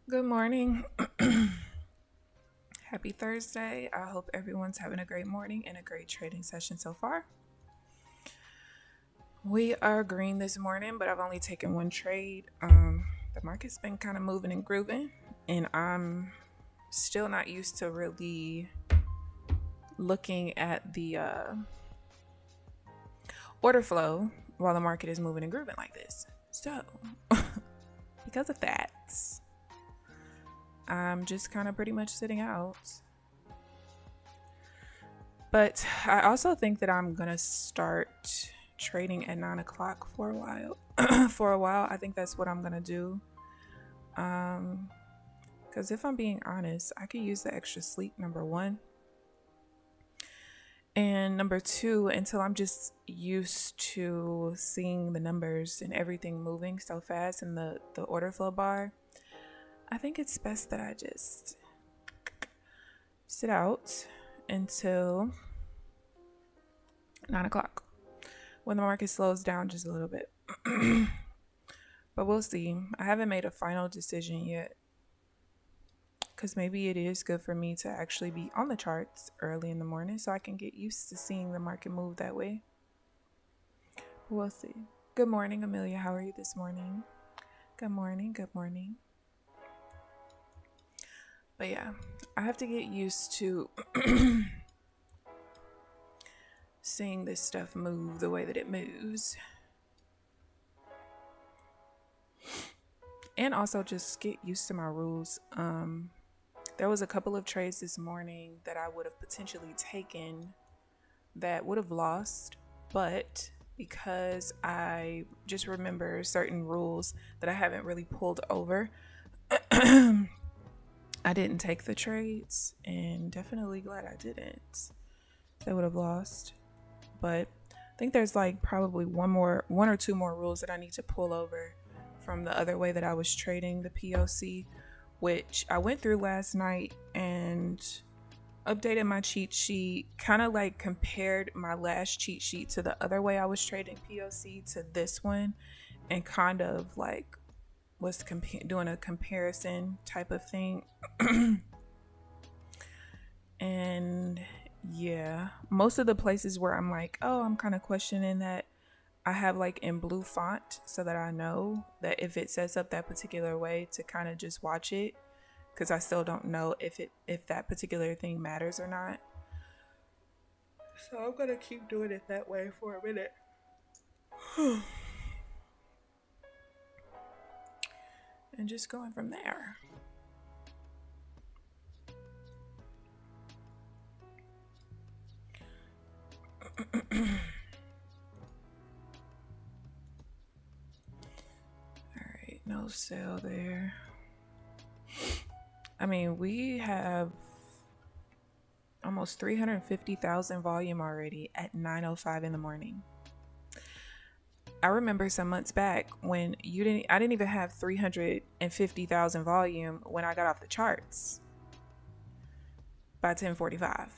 Good morning. Happy Thursday. I hope everyone's having a great morning and a great trading session so far. We are green this morning, but I've only taken one trade. The market's been kind of moving and grooving, and I'm still not used to really looking at the order flow while the market is moving and grooving like this. So, because of that, I'm just kind of pretty much sitting out. But I also think that I'm going to start trading at 9 o'clock for a while. I think that's what I'm going to do. Because if I'm being honest, I could use the extra sleep, number one. And number two, until I'm just used to seeing the numbers and everything moving so fast in the order flow bar, I think it's best that I just sit out until 9 o'clock when the market slows down just a little bit. But we'll see. I haven't made a final decision yet, because maybe it is good for me to actually be on the charts early in the morning so I can get used to seeing the market move that way. We'll see. Good morning, Amelia. How are you this morning? Good morning. Good morning. But yeah, I have to get used to seeing this stuff move the way that it moves. And also just get used to my rules. There was a couple of trades this morning that I would have potentially taken that would have lost, but because I just remember certain rules that I haven't really pulled over, I didn't take the trades, and definitely glad I didn't. They would have lost. But I think there's like probably one or two more rules that I need to pull over from the other way that I was trading the POC, which I went through last night and updated my cheat sheet, kind of like compared my last cheat sheet to the other way I was trading POC to this one, and kind of like was doing a comparison type of thing. And yeah, most of the places where I'm like, oh, I'm kind of questioning that, I have like in blue font so that I know that if it sets up that particular way to kind of just watch it, because I still don't know if that particular thing matters or not. So I'm gonna keep doing it that way for a minute. And just going from there. Alright, no sale there. I mean, we have almost 350,000 volume already at 9:05 in the morning. I remember some months back when I didn't even have 350,000 volume when I got off the charts by 10:45.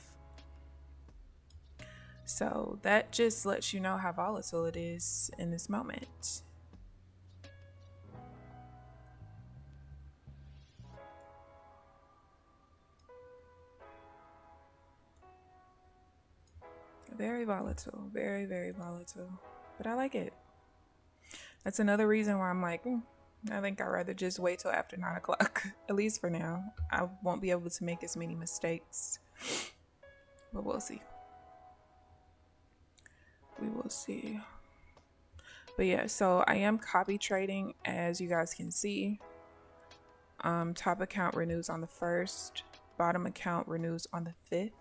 So that just lets you know how volatile it is in this moment. Very volatile, very, very volatile, but I like it. That's another reason why I'm like, I think I'd rather just wait till after 9 o'clock, at least for now. I won't be able to make as many mistakes, but we'll see. We will see. But yeah, so I am copy trading, as you guys can see. Top account renews on the 1st, bottom account renews on the 5th,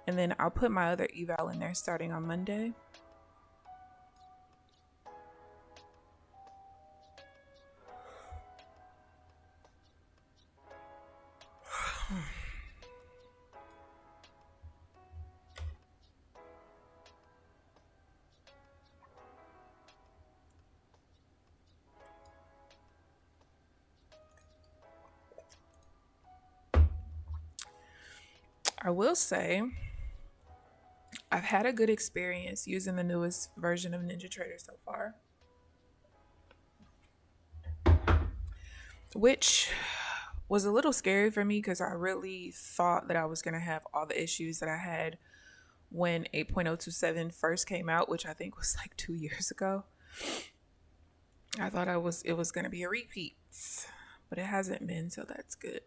and then I'll put my other eval in there starting on Monday. I will say I've had a good experience using the newest version of NinjaTrader so far, which was a little scary for me because I really thought that I was going to have all the issues that I had when 8.027 first came out, which I think was like 2 years ago. I thought it was going to be a repeat, but it hasn't been, so that's good.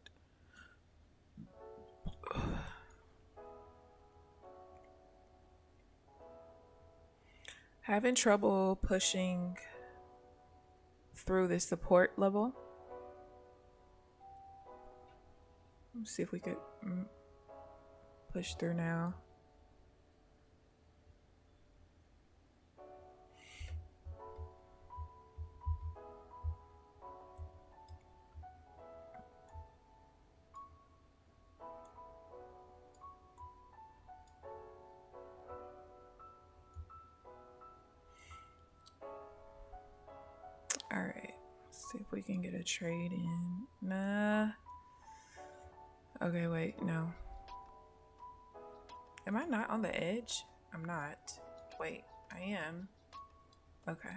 Having trouble pushing through the support level. Let's see if we could push through now. All right, let's see if we can get a trade in. Nah. Okay, wait, no. Am I not on the edge? I'm not. Wait, I am. Okay.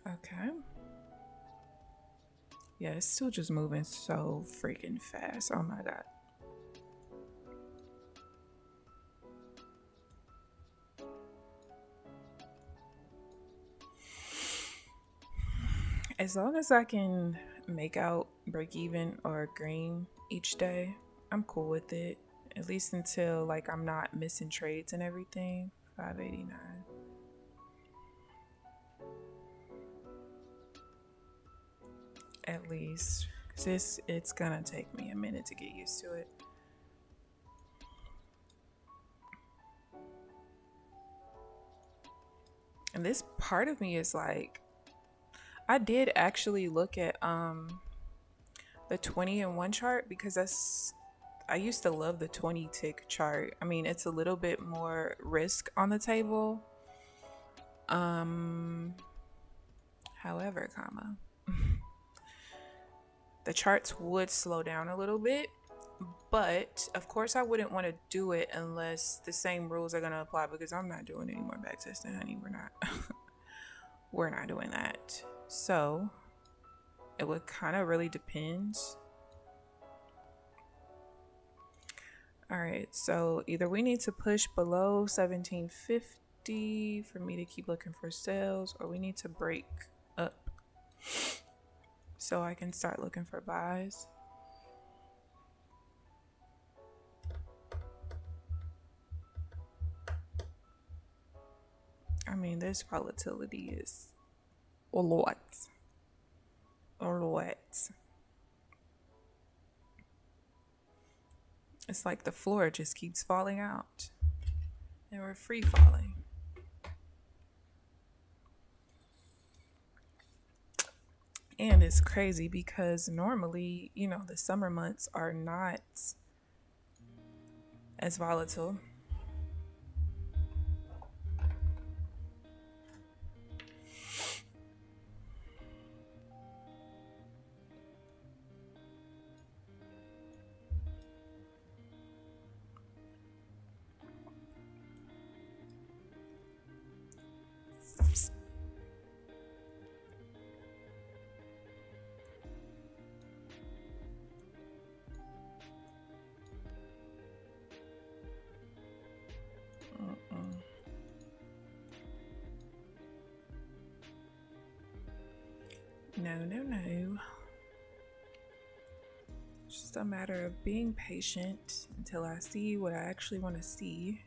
Okay. Yeah, it's still just moving so freaking fast. Oh my God. As long as I can make out break even or green each day, I'm cool with it. At least until like I'm not missing trades and everything. 589. At least, because it's gonna take me a minute to get used to it. And this part of me is like, I did actually look at the 20-in-1 chart because I used to love the 20 tick chart. I mean, it's a little bit more risk on the table. However, the charts would slow down a little bit, but of course I wouldn't want to do it unless the same rules are going to apply, because I'm not doing any more backtesting, honey. We're not doing that. So it would kind of really depend. All right, so either we need to push below 1750 for me to keep looking for sales, or we need to break up so I can start looking for buys. I mean, this volatility is a lot. It's like the floor just keeps falling out and we're free falling. And it's crazy because normally, you know, the summer months are not as volatile. No. It's just a matter of being patient until I see what I actually want to see.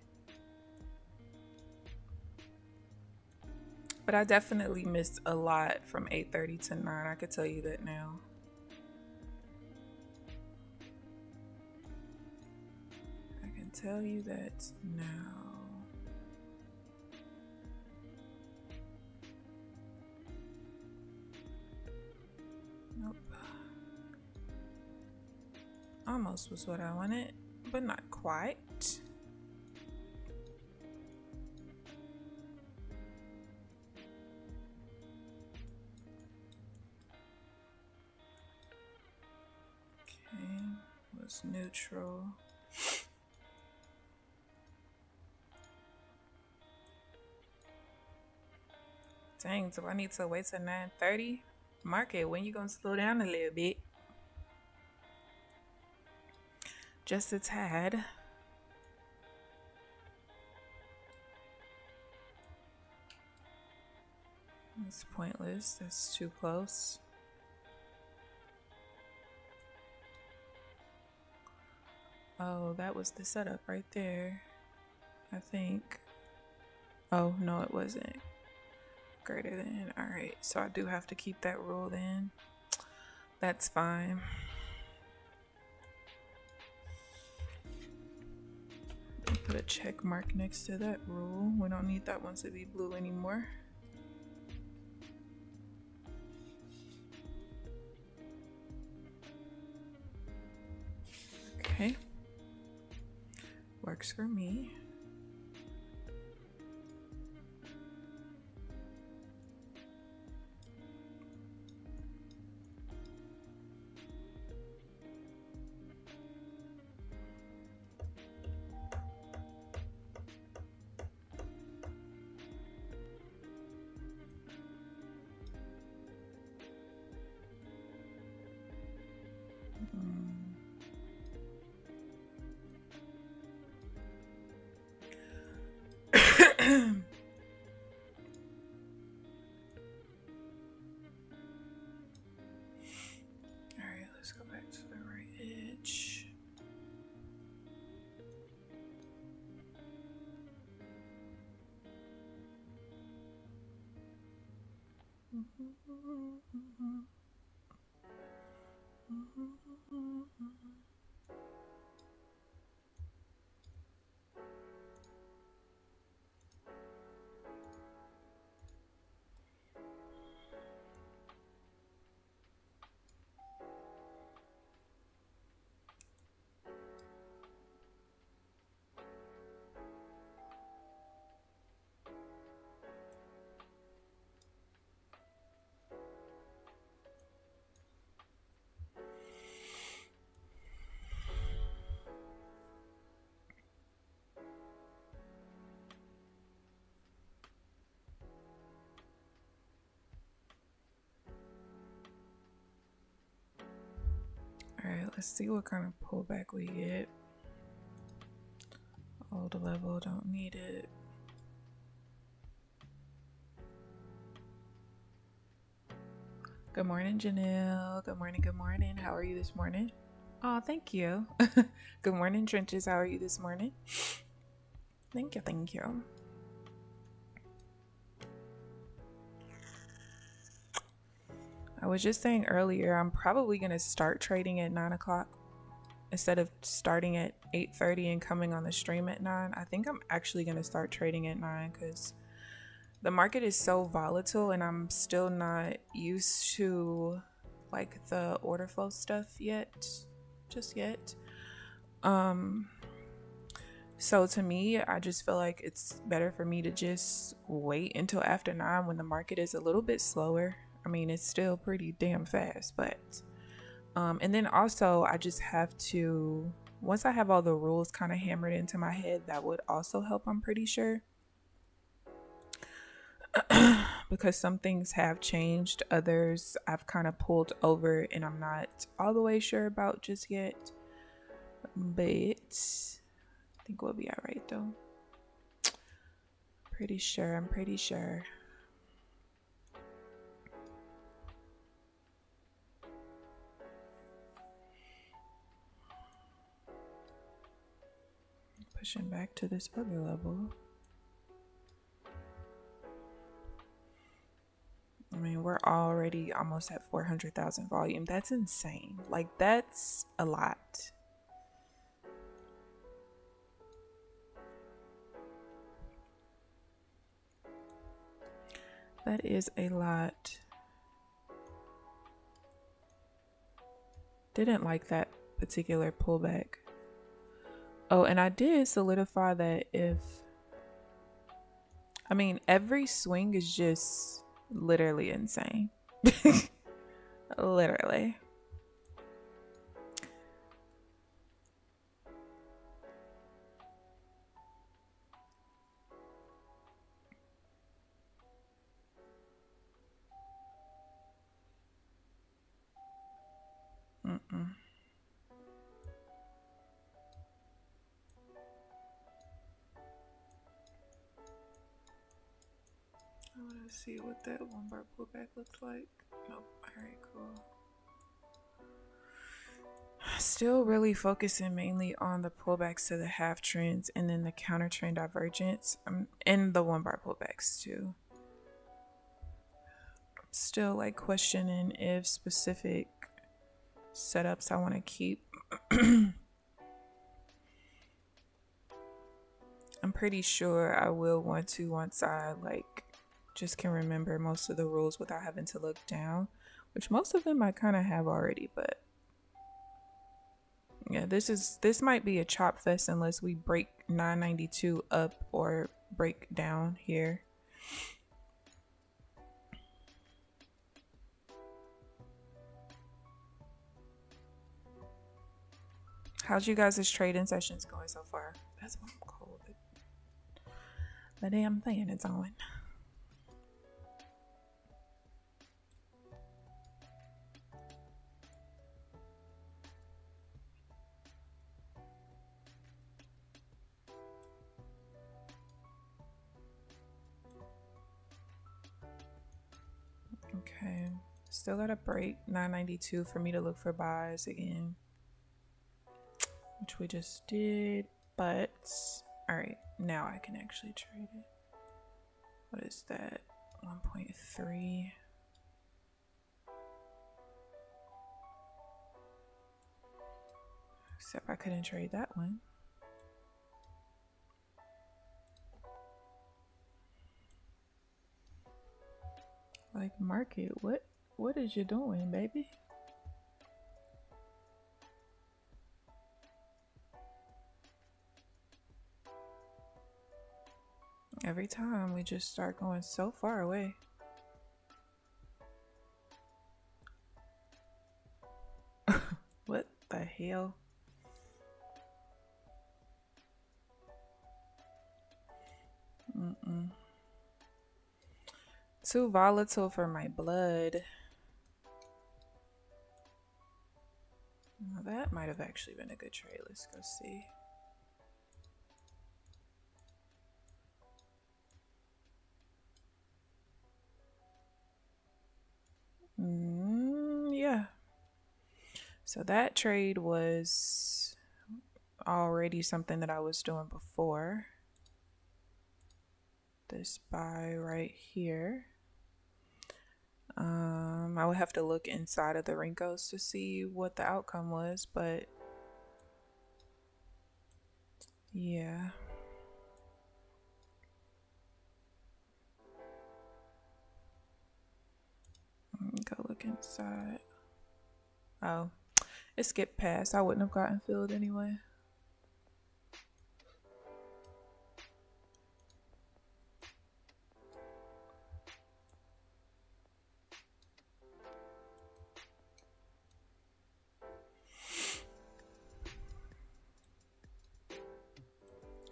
But I definitely missed a lot from 8:30 to 9. I could tell you that now. I can tell you that now. Nope. Almost was what I wanted, but not quite. Okay, was neutral. Dang, do I need to wait till 9:30? Market, when you gonna slow down a little bit? Just a tad. That's pointless. That's too close. Oh, that was the setup right there, I think. Oh, no, it wasn't. Greater than. All right, so I do have to keep that rule then. That's fine. Put a check mark next to that rule. We don't need that one to be blue anymore. Okay. Works for me. Alright, let's go back to the right edge. Alright, let's see what kind of pullback we get. Hold level, don't need it. Good morning, Janelle. Good morning, good morning. How are you this morning? Oh, thank you. Good morning, Trenches. How are you this morning? Thank you, thank you. I was just saying earlier, I'm probably going to start trading at 9 o'clock instead of starting at 8:30 and coming on the stream at 9. I think I'm actually going to start trading at 9 because the market is so volatile and I'm still not used to like the order flow stuff just yet. So to me, I just feel like it's better for me to just wait until after 9 when the market is a little bit slower. I mean, it's still pretty damn fast, but and then also I just have to, once I have all the rules kind of hammered into my head, that would also help, I'm pretty sure. Because some things have changed, others I've kind of pulled over and I'm not all the way sure about just yet, but I think we'll be all right though. I'm pretty sure. Pushing back to this other level. I mean, we're already almost at 400,000 volume. That's insane. Like, that's a lot. That is a lot. Didn't like that particular pullback. Oh, and I did solidify that every swing is just literally insane. Literally. I want to see what that one bar pullback looks like. Nope. Alright, cool. Still really focusing mainly on the pullbacks to the half trends and then the counter trend divergence and the one bar pullbacks too. I'm still like questioning if specific setups I want to keep. I'm pretty sure I will want to once I just can remember most of the rules without having to look down, which most of them I kind of have already, but yeah, this might be a chop fest unless we break 992 up or break down here. How's you guys' trading sessions going so far? That's why I'm cold. The damn thing is on. Okay, still got a break 992 for me to look for buys again, which we just did. But all right, now I can actually trade it. What is that? 1.3. Except I couldn't trade that one. Like, market, what is you doing, baby? Every time we just start going so far away. What the hell? Too volatile for my blood. Now that might have actually been a good trade. Let's go see. Yeah. So that trade was already something that I was doing before. This buy right here. I would have to look inside of the Renkos to see what the outcome was, but yeah. Go look inside. Oh, it skipped past. I wouldn't have gotten filled anyway.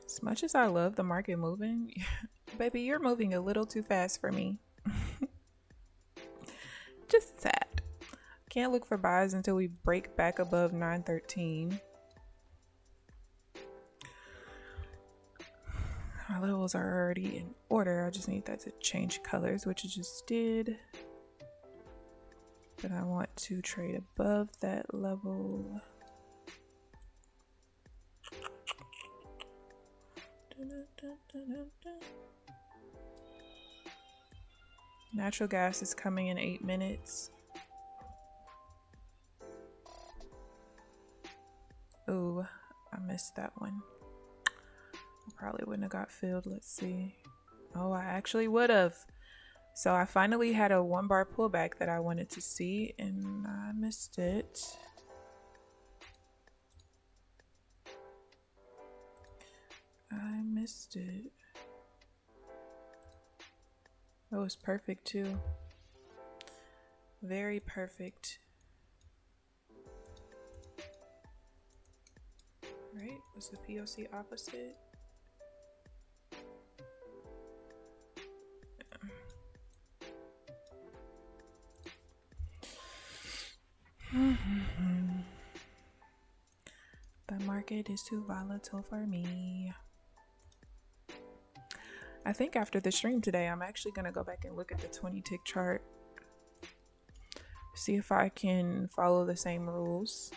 As much as I love the market moving, baby, you're moving a little too fast for me. Just sad. Can't look for buys until we break back above 913. Our levels are already in order. I just need that to change colors, which it just did. But I want to trade above that level. Natural gas is coming in 8 minutes. Ooh, I missed that one. I probably wouldn't have got filled. Let's see. Oh, I actually would have. So I finally had a 1 bar pullback that I wanted to see, and I missed it. I missed it. That was perfect too. Very perfect. Right? Was the POC opposite? The market is too volatile for me. I think after the stream today, I'm actually going to go back and look at the 20 tick chart. See if I can follow the same rules.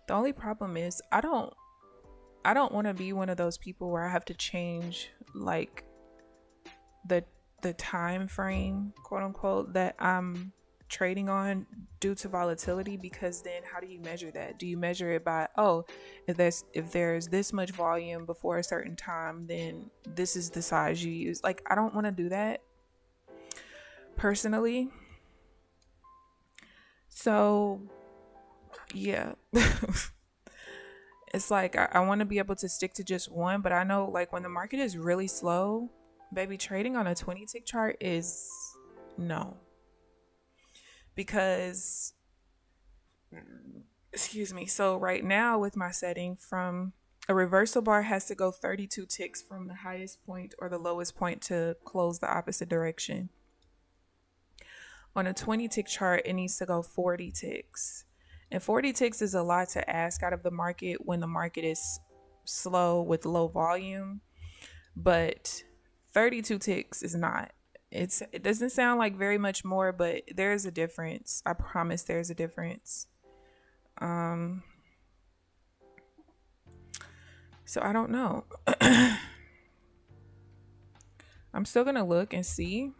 The only problem is I don't want to be one of those people where I have to change like the time frame, quote unquote, that I'm trading on due to volatility, because then how do you measure that? Do you measure it by, oh, if there's this much volume before a certain time, then this is the size you use? Like, I don't want to do that personally. So yeah. It's like I want to be able to stick to just one, but I know like when the market is really slow, baby, trading on a 20 tick chart is no. Because, excuse me, so right now with my setting, from a reversal bar has to go 32 ticks from the highest point or the lowest point to close the opposite direction. On a 20 tick chart, it needs to go 40 ticks. And 40 ticks is a lot to ask out of the market when the market is slow with low volume. But 32 ticks is not. It doesn't sound like very much more, but there's a difference. I promise there's a difference. So I don't know. I'm still gonna look and see,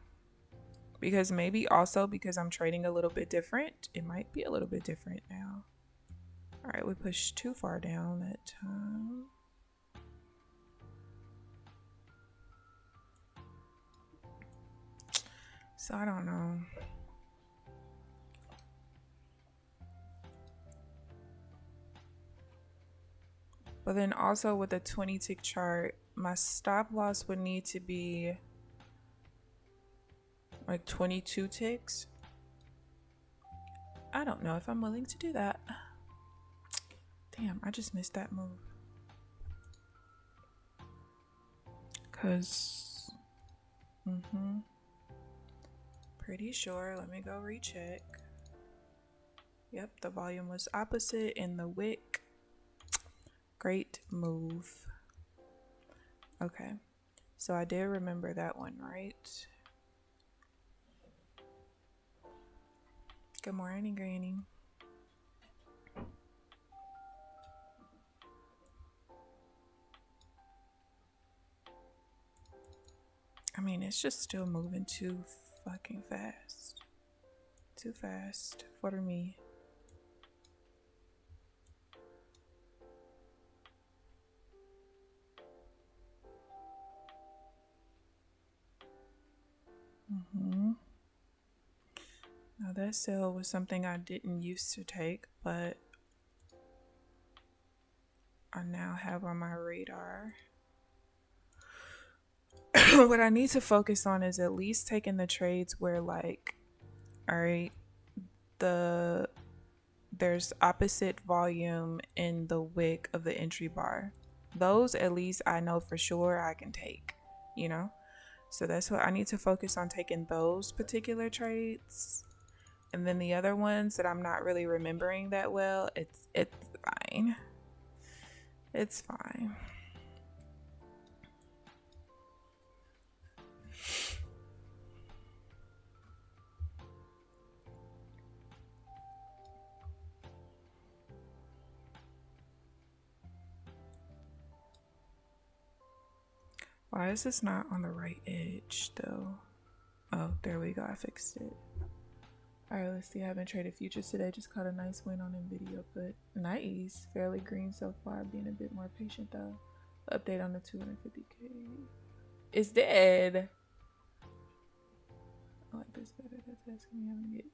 because maybe also because I'm trading a little bit different, it might be a little bit different now. All right, we pushed too far down that time. So I don't know. But then also with the 20 tick chart, my stop loss would need to be like 22 ticks. I don't know if I'm willing to do that. Damn, I just missed that move. Cause, pretty sure, let me go recheck. Yep, the volume was opposite in the wick. Great move. Okay, so I did remember that one, right? Good morning, Granny. I mean, it's just still moving too fucking fast. Too fast for me. Now that sale was something I didn't used to take, but I now have on my radar. What I need to focus on is at least taking the trades where, like, all right, there's opposite volume in the wick of the entry bar. Those at least I know for sure I can take, you know? So that's what I need to focus on, taking those particular trades. And then the other ones that I'm not really remembering that well, it's fine. It's fine. Why is this not on the right edge though? Oh, there we go. I fixed it. All right, let's see. I haven't traded futures today. Just caught a nice win on NVIDIA, but nice. Fairly green so far. Being a bit more patient though. Update on the 250K. It's dead. I like this better.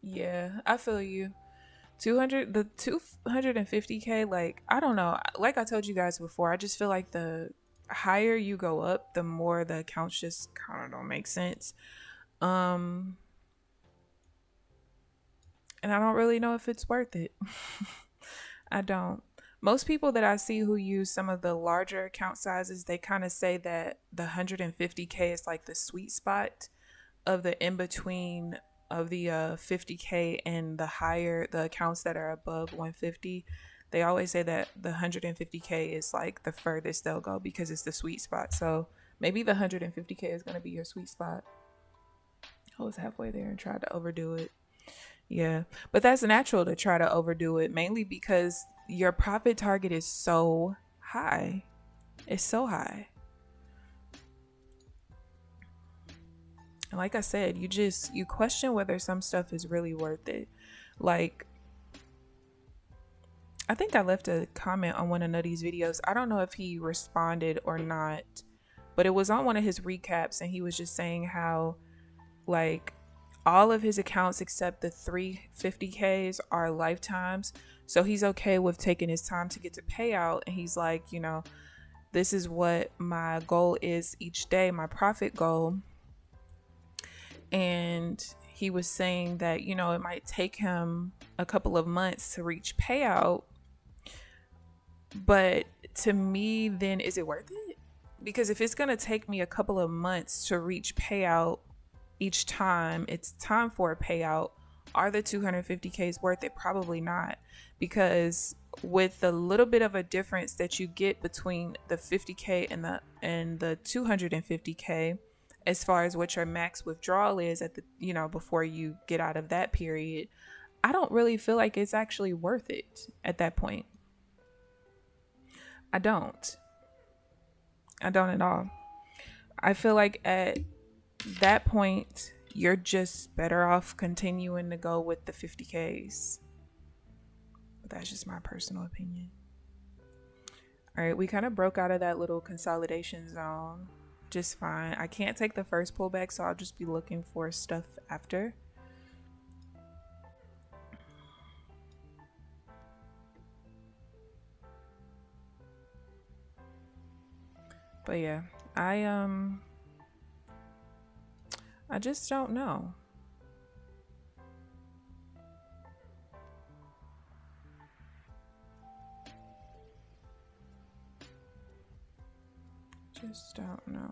Yeah, I feel you. 250K, like, I don't know. Like I told you guys before, I just feel like the higher you go up, the more the accounts just kind of don't make sense. And I don't really know if it's worth it. I don't. Most people that I see who use some of the larger account sizes, they kind of say that the 150K is like the sweet spot of the in between of the 50K and the accounts that are above 150. They always say that the 150K is like the furthest they'll go because it's the sweet spot. So maybe the 150K is going to be your sweet spot. I was halfway there and tried to overdo it. Yeah, but that's natural to try to overdo it, mainly because your profit target is so high. It's so high. And like I said, you question whether some stuff is really worth it. Like, I think I left a comment on one of Nutty's videos. I don't know if he responded or not, but it was on one of his recaps, and he was just saying how, like, all of his accounts except the 350Ks are lifetimes. So he's okay with taking his time to get to payout. And he's like, you know, this is what my goal is each day, my profit goal. And he was saying that, you know, it might take him a couple of months to reach payout. But to me, then is it worth it? Because if it's going to take me a couple of months to reach payout each time it's time for a payout, are the 250Ks worth it? Probably not, because with the little bit of a difference that you get between the 50K and the 250K, as far as what your max withdrawal is at the, you know, before you get out of that period, I don't really feel like it's actually worth it at that point. I don't at all. I feel like at that point, you're just better off continuing to go with the 50Ks. But that's just my personal opinion. All right, we kind of broke out of that little consolidation zone just fine. I can't take the first pullback, so I'll just be looking for stuff after. But yeah, I just don't know. Just don't know.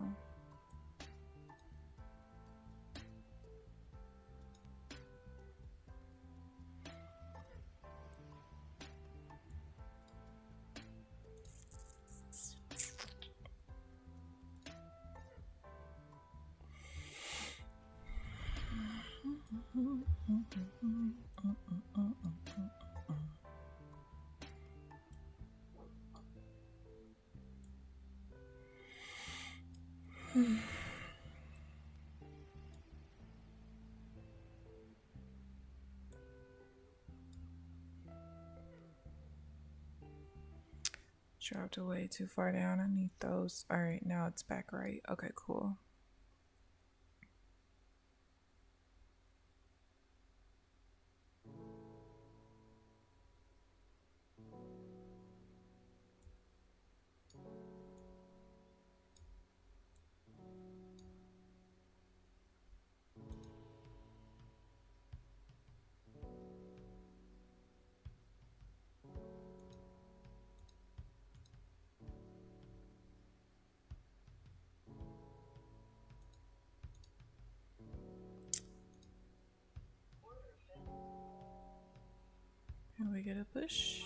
Dropped away too far down. I need those. All right, now it's back right. Okay, cool. Can we get a push?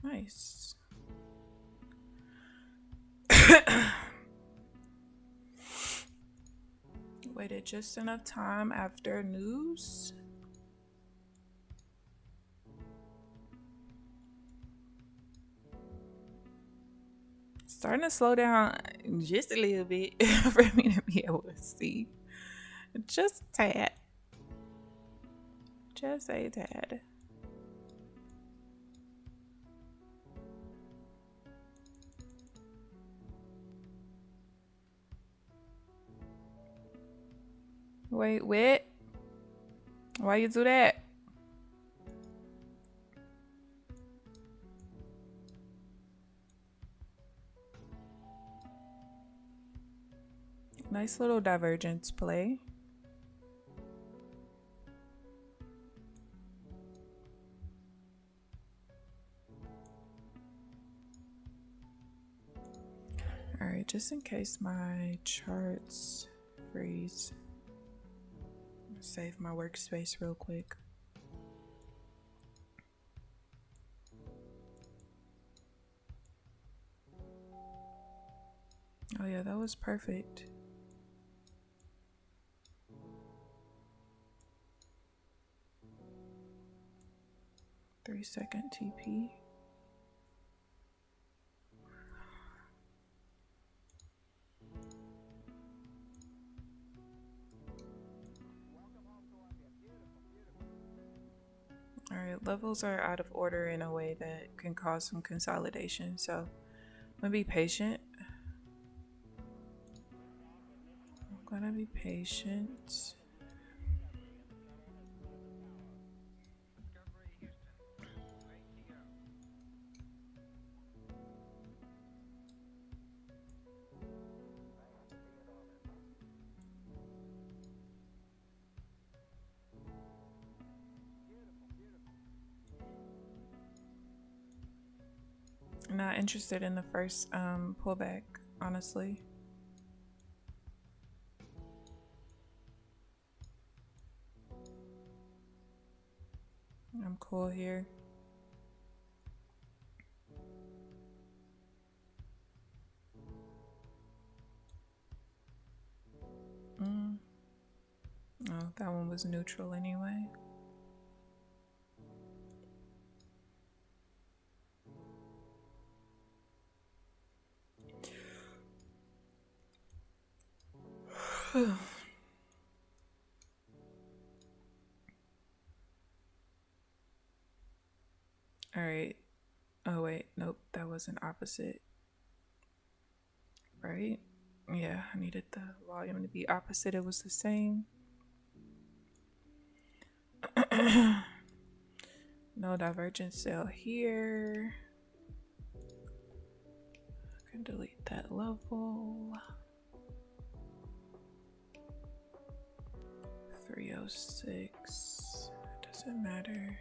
Nice. Waited just enough time after news. Starting to slow down just a little bit for me to be able to see. Just a tad. Just a tad. Wait. Why you do that? Nice little divergence play. All right, just in case my charts freeze, save my workspace real quick. Oh yeah, that was perfect. Three-second TP. All right, levels are out of order in a way that can cause some consolidation, so I'm gonna be patient. Not interested in the first pullback, honestly. I'm cool here. Oh, that one was neutral anyway. All right. Oh wait, nope, that was an opposite. Right? Yeah, I needed the volume to be opposite. It was the same. No divergence sale here. I can delete that level. 306. Doesn't matter.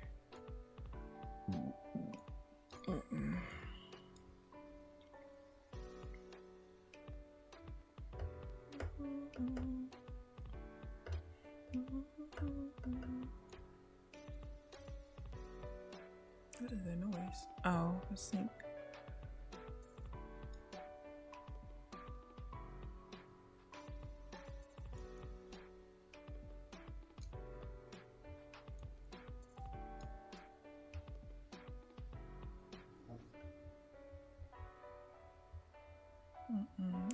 What is that noise? Oh, I think.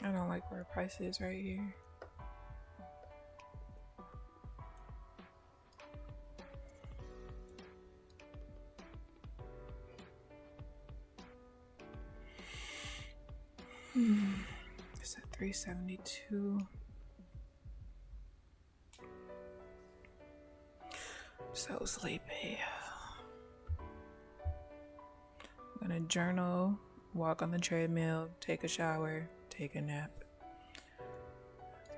I don't like where price is right here. It's at 372. So sleepy. I'm gonna journal, walk on the treadmill, take a shower, take a nap.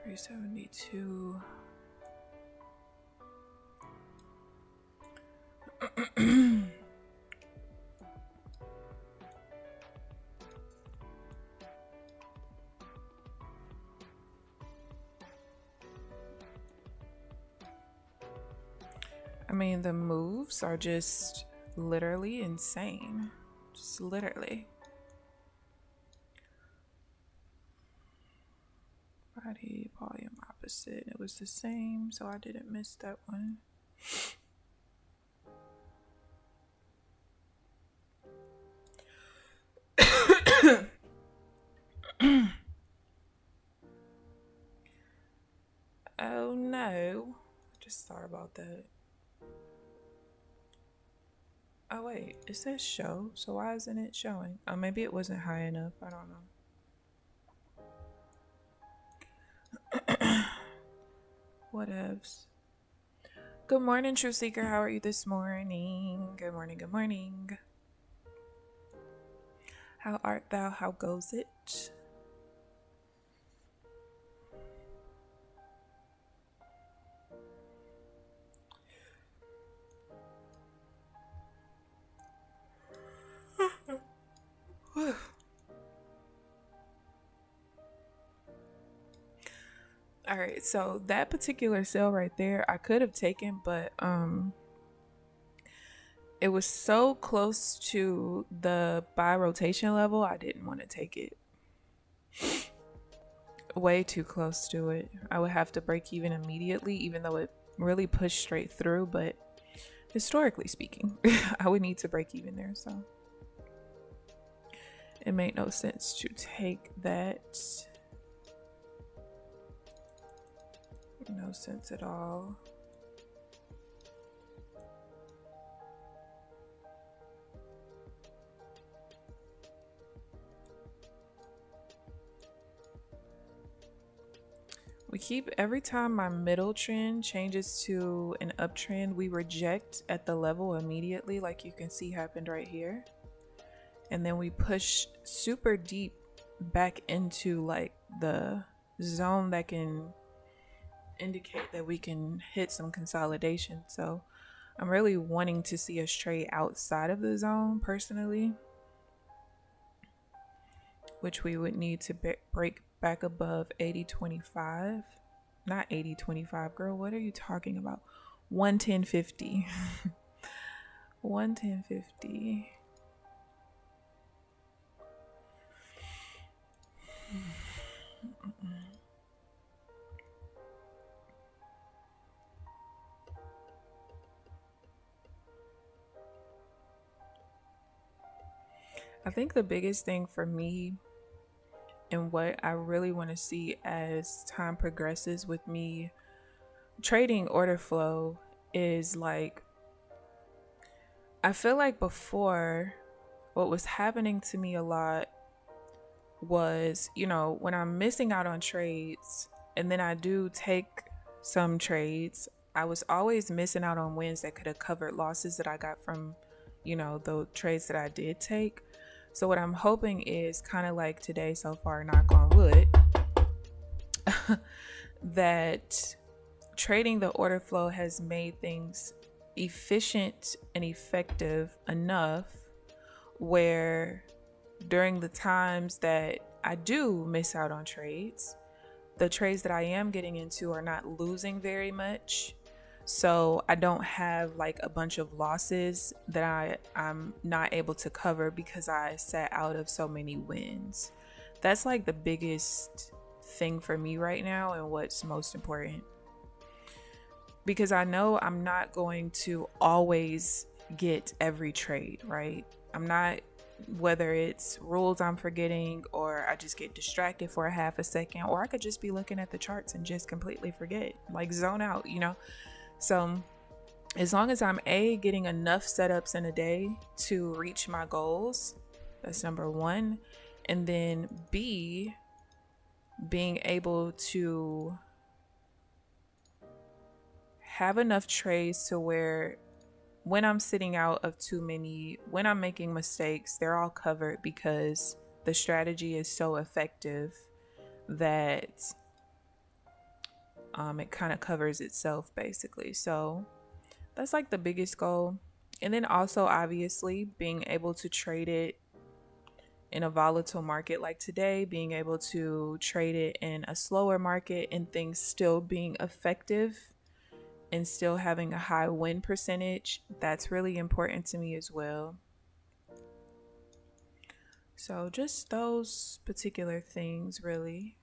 372. I mean, the moves are just literally insane. Just literally. Body, volume, opposite. It was the same, so I didn't miss that one. Oh no. I just thought about that. Oh wait, it says show, so why isn't it showing? Oh, maybe it wasn't high enough. I don't know. Whatevs. Good morning, True Seeker. How are you this morning? Good morning, good morning. How art thou? How goes it? All right, so that particular sale right there, I could have taken, but it was so close to the buy rotation level, I didn't want to take it. Way too close to it. I would have to break even immediately, even though it really pushed straight through, but historically speaking, I would need to break even there, so it made no sense to take that. No sense at all. We keep, every time my middle trend changes to an uptrend, we reject at the level immediately, like you can see happened right here. And then we push super deep back into like the zone that can indicate that we can hit some consolidation. So I'm really wanting to see us trade outside of the zone personally, which we would need to break back above 80.25. Not 80.25, girl, what are you talking about? 110.50. 110.50. I think the biggest thing for me and what I really want to see as time progresses with me trading order flow is like, I feel like before what was happening to me a lot was, you know, when I'm missing out on trades and then I do take some trades, I was always missing out on wins that could have covered losses that I got from, you know, the trades that I did take. So what I'm hoping is kind of like today so far, knock on wood, that trading the order flow has made things efficient and effective enough where during the times that I do miss out on trades, the trades that I am getting into are not losing very much. So I don't have like a bunch of losses that I'm not able to cover because I sat out of so many wins. That's like the biggest thing for me right now and what's most important. Because I know I'm not going to always get every trade, right? I'm not, whether it's rules I'm forgetting or I just get distracted for a half a second, or I could just be looking at the charts and just completely forget, like zone out, you know? So as long as I'm getting enough setups in a day to reach my goals, that's number one. And then B, being able to have enough trades to where when I'm sitting out of too many, when I'm making mistakes, they're all covered because the strategy is so effective that it kind of covers itself basically. So that's like the biggest goal. And then also obviously being able to trade it in a volatile market like today, being able to trade it in a slower market and things still being effective and still having a high win percentage, that's really important to me as well. So just those particular things really.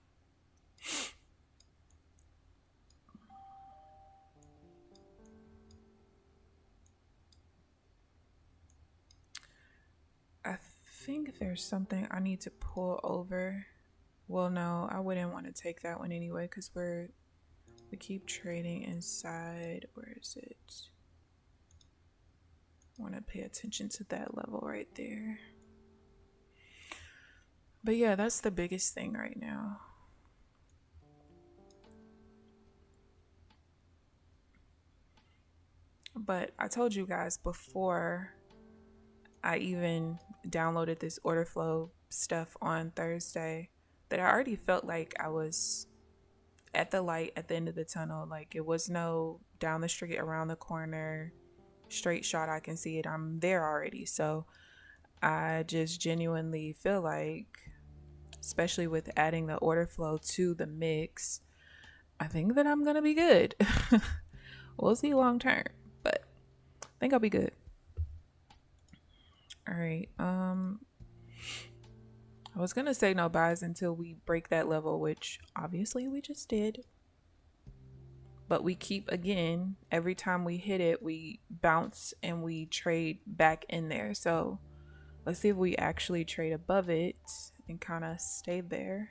I think there's something I need to pull over. Well, no, I wouldn't want to take that one anyway because we keep trading inside. Where is it? I want to pay attention to that level right there. But yeah, that's the biggest thing right now. But I told you guys before I even downloaded this order flow stuff on Thursday that I already felt like I was at the light at the end of the tunnel. Like it was no down the street, around the corner, straight shot. I can see it. I'm there already. So I just genuinely feel like, especially with adding the order flow to the mix, I think that I'm going to be good. We'll see long term, but I think I'll be good. All right. I was going to say no buys until we break that level, which obviously we just did. But we keep, again, every time we hit it, we bounce and we trade back in there. So let's see if we actually trade above it and kind of stay there.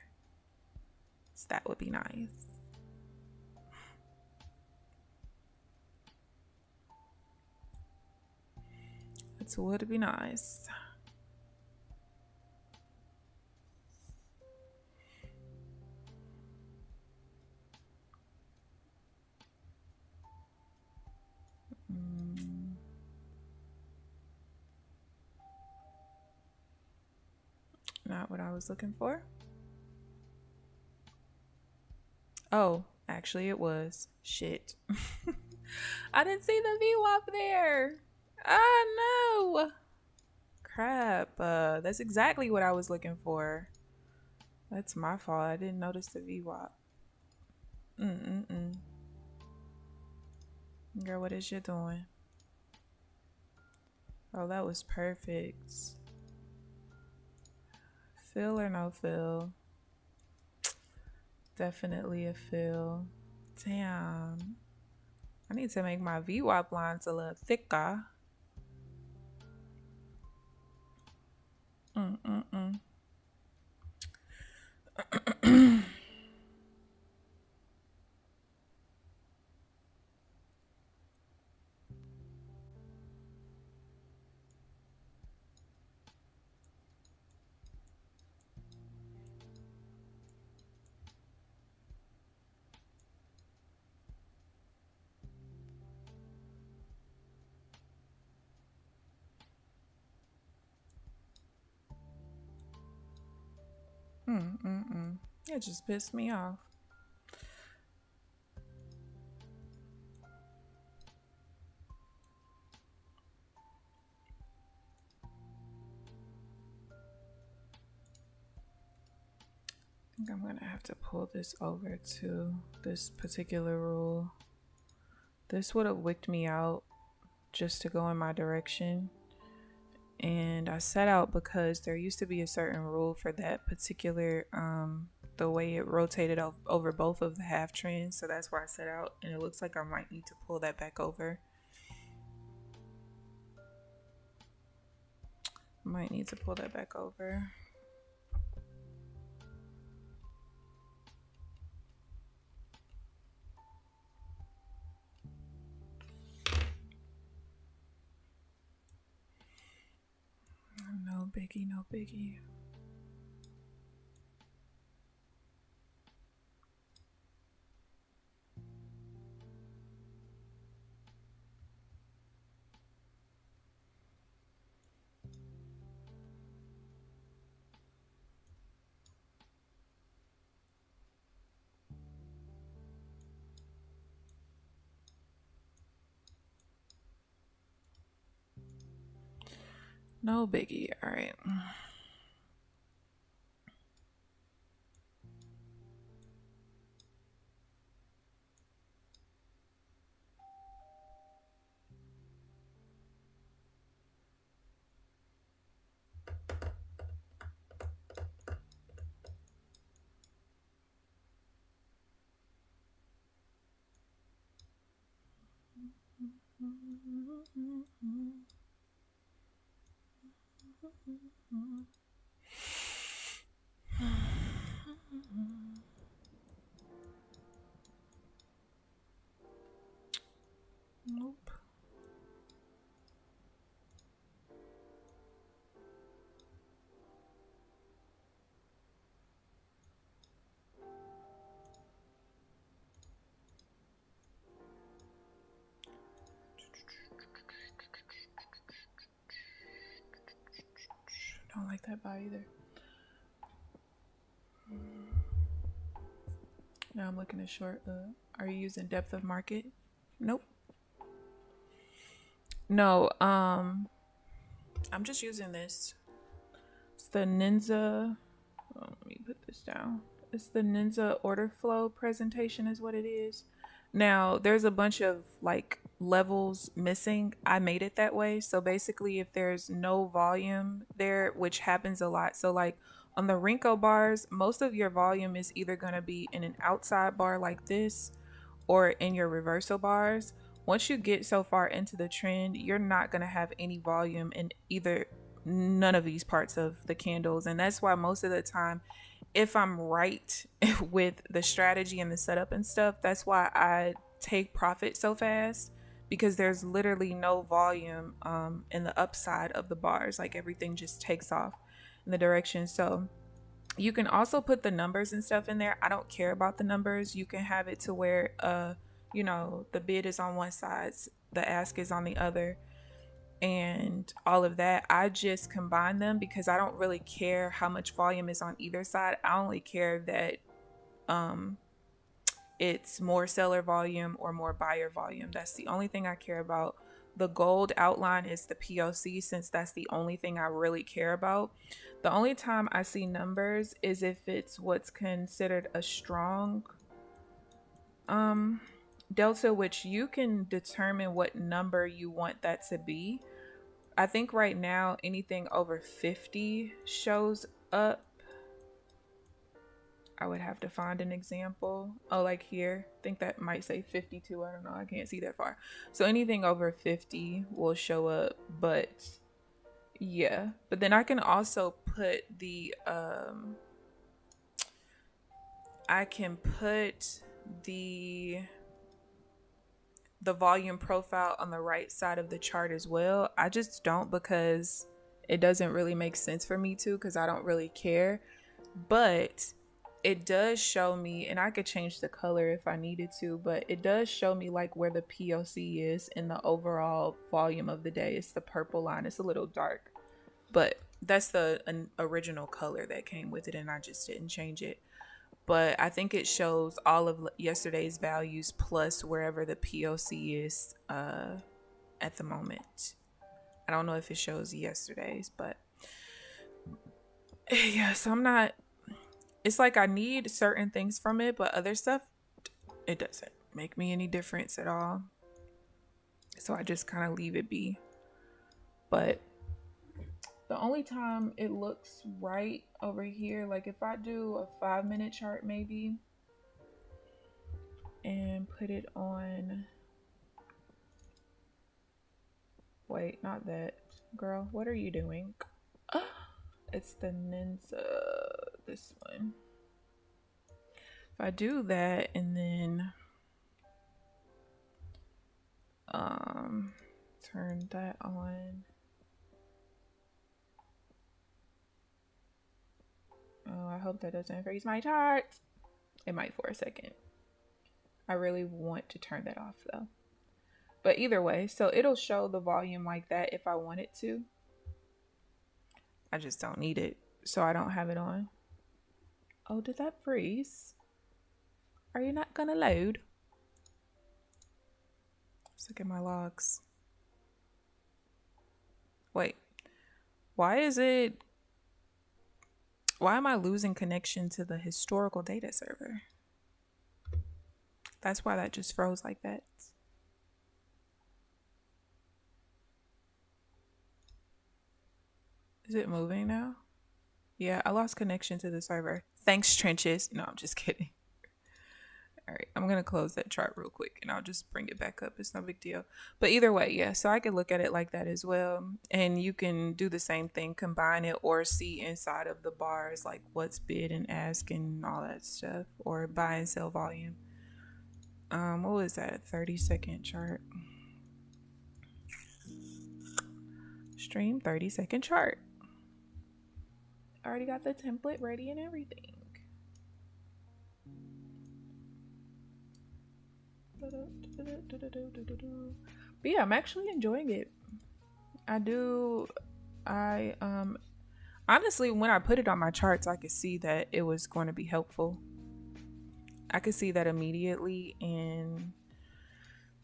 So that would be nice. It would be nice. Not what I was looking for. Oh, actually it was. Shit. I didn't see the VWAP there. Ah, no. Crap. That's exactly what I was looking for. That's my fault. I didn't notice the VWAP. Girl, what is you doing? Oh, that was perfect. Fill or no fill? Definitely a fill. Damn. I need to make my VWAP lines a little thicker. It just pissed me off. I think I'm gonna have to pull this over to this particular rule. This would have wicked me out just to go in my direction. And I set out because there used to be a certain rule for that particular the way it rotated over both of the half trends. So that's why I set out, and it looks like I might need to pull that back over. Might need to pull that back over. No biggie, no biggie. No biggie. All right. Nope. Don't like that buy either. Now I'm looking at short. Are you using depth of market? Nope. No, I'm just using this. It's the Ninja. Oh, let me put this down. It's the Ninja order flow presentation is what it is. Now, there's a bunch of like levels missing. I made it that way. So basically, if there's no volume there, which happens a lot. So like on the Renko bars, most of your volume is either going to be in an outside bar like this or in your reversal bars. Once you get so far into the trend, you're not going to have any volume in either none of these parts of the candles. And that's why most of the time, if I'm right with the strategy and the setup and stuff, that's why I take profit so fast, because there's literally no volume in the upside of the bars. Like everything just takes off in the direction. So you can also put the numbers and stuff in there. I don't care about the numbers. You can have it to where you know, the bid is on one side, the ask is on the other, and all of that. I just combine them because I don't really care how much volume is on either side. I only care that it's more seller volume or more buyer volume. That's the only thing I care about. The gold outline is the POC, since that's the only thing I really care about. The only time I see numbers is if it's what's considered a strong delta, which you can determine what number you want that to be. I think right now anything over 50 shows up. I would have to find an example. Oh, like here, I think that might say 52. I don't know, I can't see that far. So anything over 50 will show up. But yeah, but then I can also put the the volume profile on the right side of the chart as well. I just don't, because it doesn't really make sense for me to, because I don't really care. But it does show me, and I could change the color if I needed to, but it does show me like where the POC is in the overall volume of the day. It's the purple line. It's a little dark, but that's the original color that came with it, and I just didn't change it. But I think it shows all of yesterday's values plus wherever the POC is at the moment. I don't know if it shows yesterday's, but yeah, so I'm not, it's like I need certain things from it, but other stuff, it doesn't make me any difference at all. So I just kind of leave it be. But the only time it looks right over here, like if I do a 5-minute chart maybe and put it on, wait, not that, girl, what are you doing? It's the Ninja, this one. If I do that and then turn that on. Oh, I hope that doesn't freeze my chart. It might for a second. I really want to turn that off though. But either way, so it'll show the volume like that if I want it to. I just don't need it, so I don't have it on. Oh, did that freeze? Are you not gonna load? Let's look at my logs. Wait, why am I losing connection to the historical data server? That's why that just froze like that. Is it moving now? Yeah, I lost connection to the server. Thanks, Trenches. No, I'm just kidding. All right, I'm going to close that chart real quick and I'll just bring it back up. It's no big deal. But either way, yeah, so I can look at it like that as well. And you can do the same thing, combine it, or see inside of the bars, like what's bid and ask and all that stuff, or buy and sell volume. What was that? 30-second chart. Stream 30-second chart. I already got the template ready and everything. But yeah, I'm actually enjoying it. I Honestly, when I put it on my charts, I could see that it was going to be helpful. I could see that immediately, and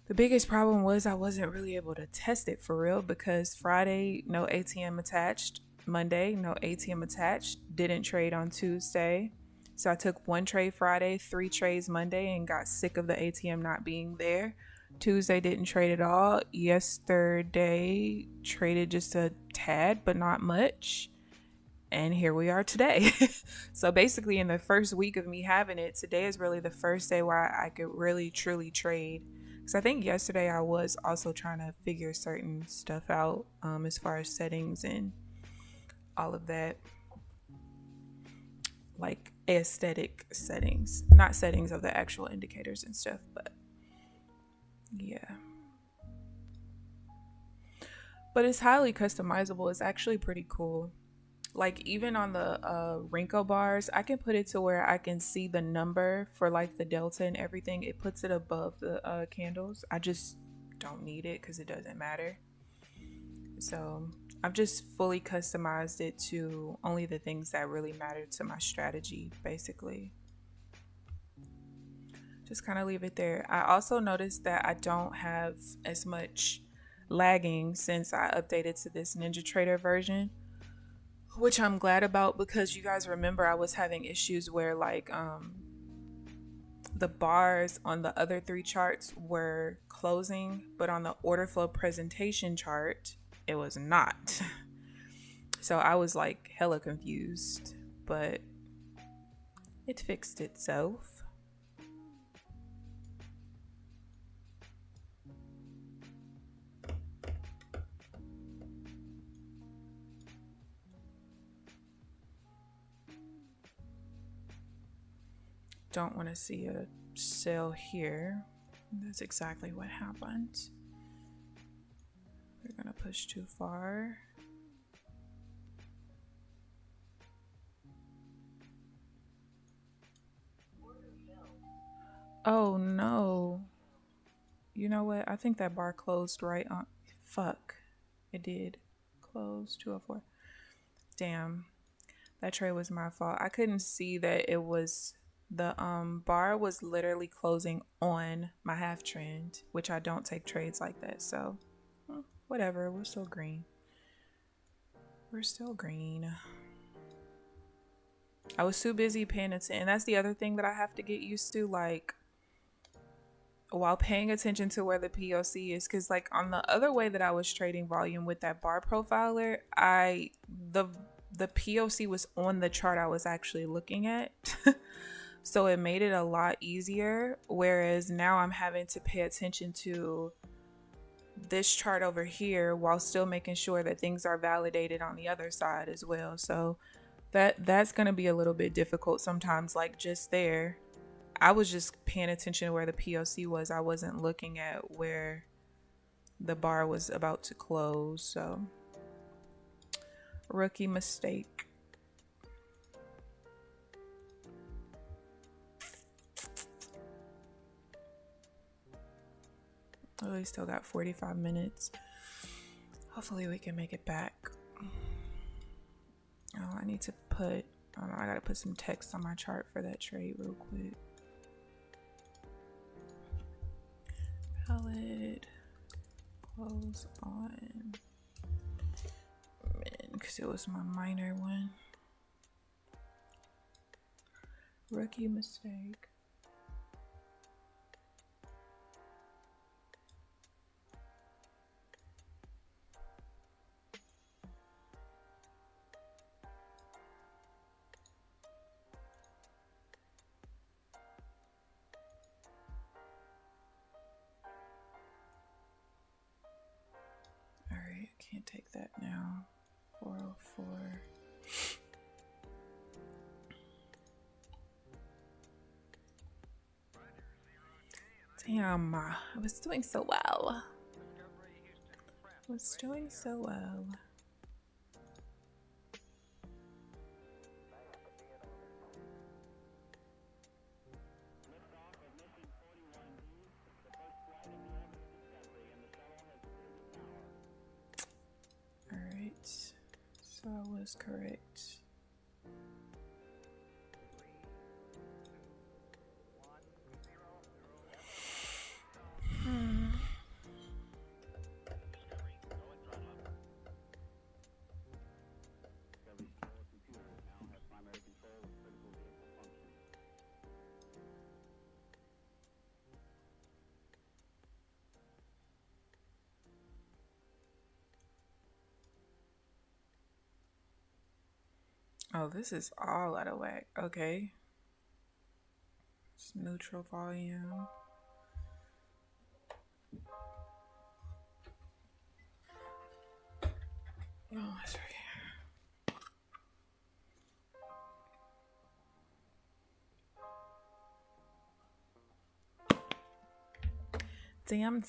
the biggest problem was I wasn't really able to test it for real because Friday, no ATM attached. Monday, no ATM attached. Didn't trade on Tuesday. So I took one trade Friday, 3 trades Monday, and got sick of the ATM not being there. Tuesday didn't trade at all. Yesterday traded just a tad, but not much. And here we are today. So basically, in the first week of me having it, today is really the first day where I could really truly trade. Because I think yesterday I was also trying to figure certain stuff out as far as settings and all of that, like aesthetic settings, not settings of the actual indicators and stuff, but yeah. But it's highly customizable. It's actually pretty cool. Like even on the Renko bars, I can put it to where I can see the number for like the delta and everything. It puts it above the candles. I just don't need it because it doesn't matter. So I've just fully customized it to only the things that really matter to my strategy, basically. Just kind of leave it there. I also noticed that I don't have as much lagging since I updated to this NinjaTrader version, which I'm glad about because you guys remember I was having issues where like the bars on the other 3 charts were closing, but on the order flow presentation chart it was not. So I was like hella confused, but it fixed itself. Don't want to see a sell here. That's exactly what happened. We're gonna push too far. Oh no. You know what? I think that bar closed right on. Fuck. It did. Close 204. Damn. That trade was my fault. I couldn't see that it was the bar was literally closing on my half trend, which I don't take trades like that. So whatever, we're still green. We're still green. I was too busy paying attention. And that's the other thing that I have to get used to, like while paying attention to where the POC is, because like on the other way that I was trading volume with that bar profiler, the POC was on the chart I was actually looking at. So it made it a lot easier, whereas now I'm having to pay attention to this chart over here while still making sure that things are validated on the other side as well. So that's going to be a little bit difficult sometimes. Like just there, I was just paying attention to where the POC was. I wasn't looking at where the bar was about to close. So rookie mistake. Oh, we still got 45 minutes. Hopefully we can make it back. Oh, I need to put, I gotta put some text on my chart for that trade real quick. Valid close on min, because it was my minor one. Rookie mistake. Can't take that now. 404. Damn, I was doing so well. So I was correct. Oh, this is all out of whack. Okay. It's neutral volume. Oh, that's right. Damn.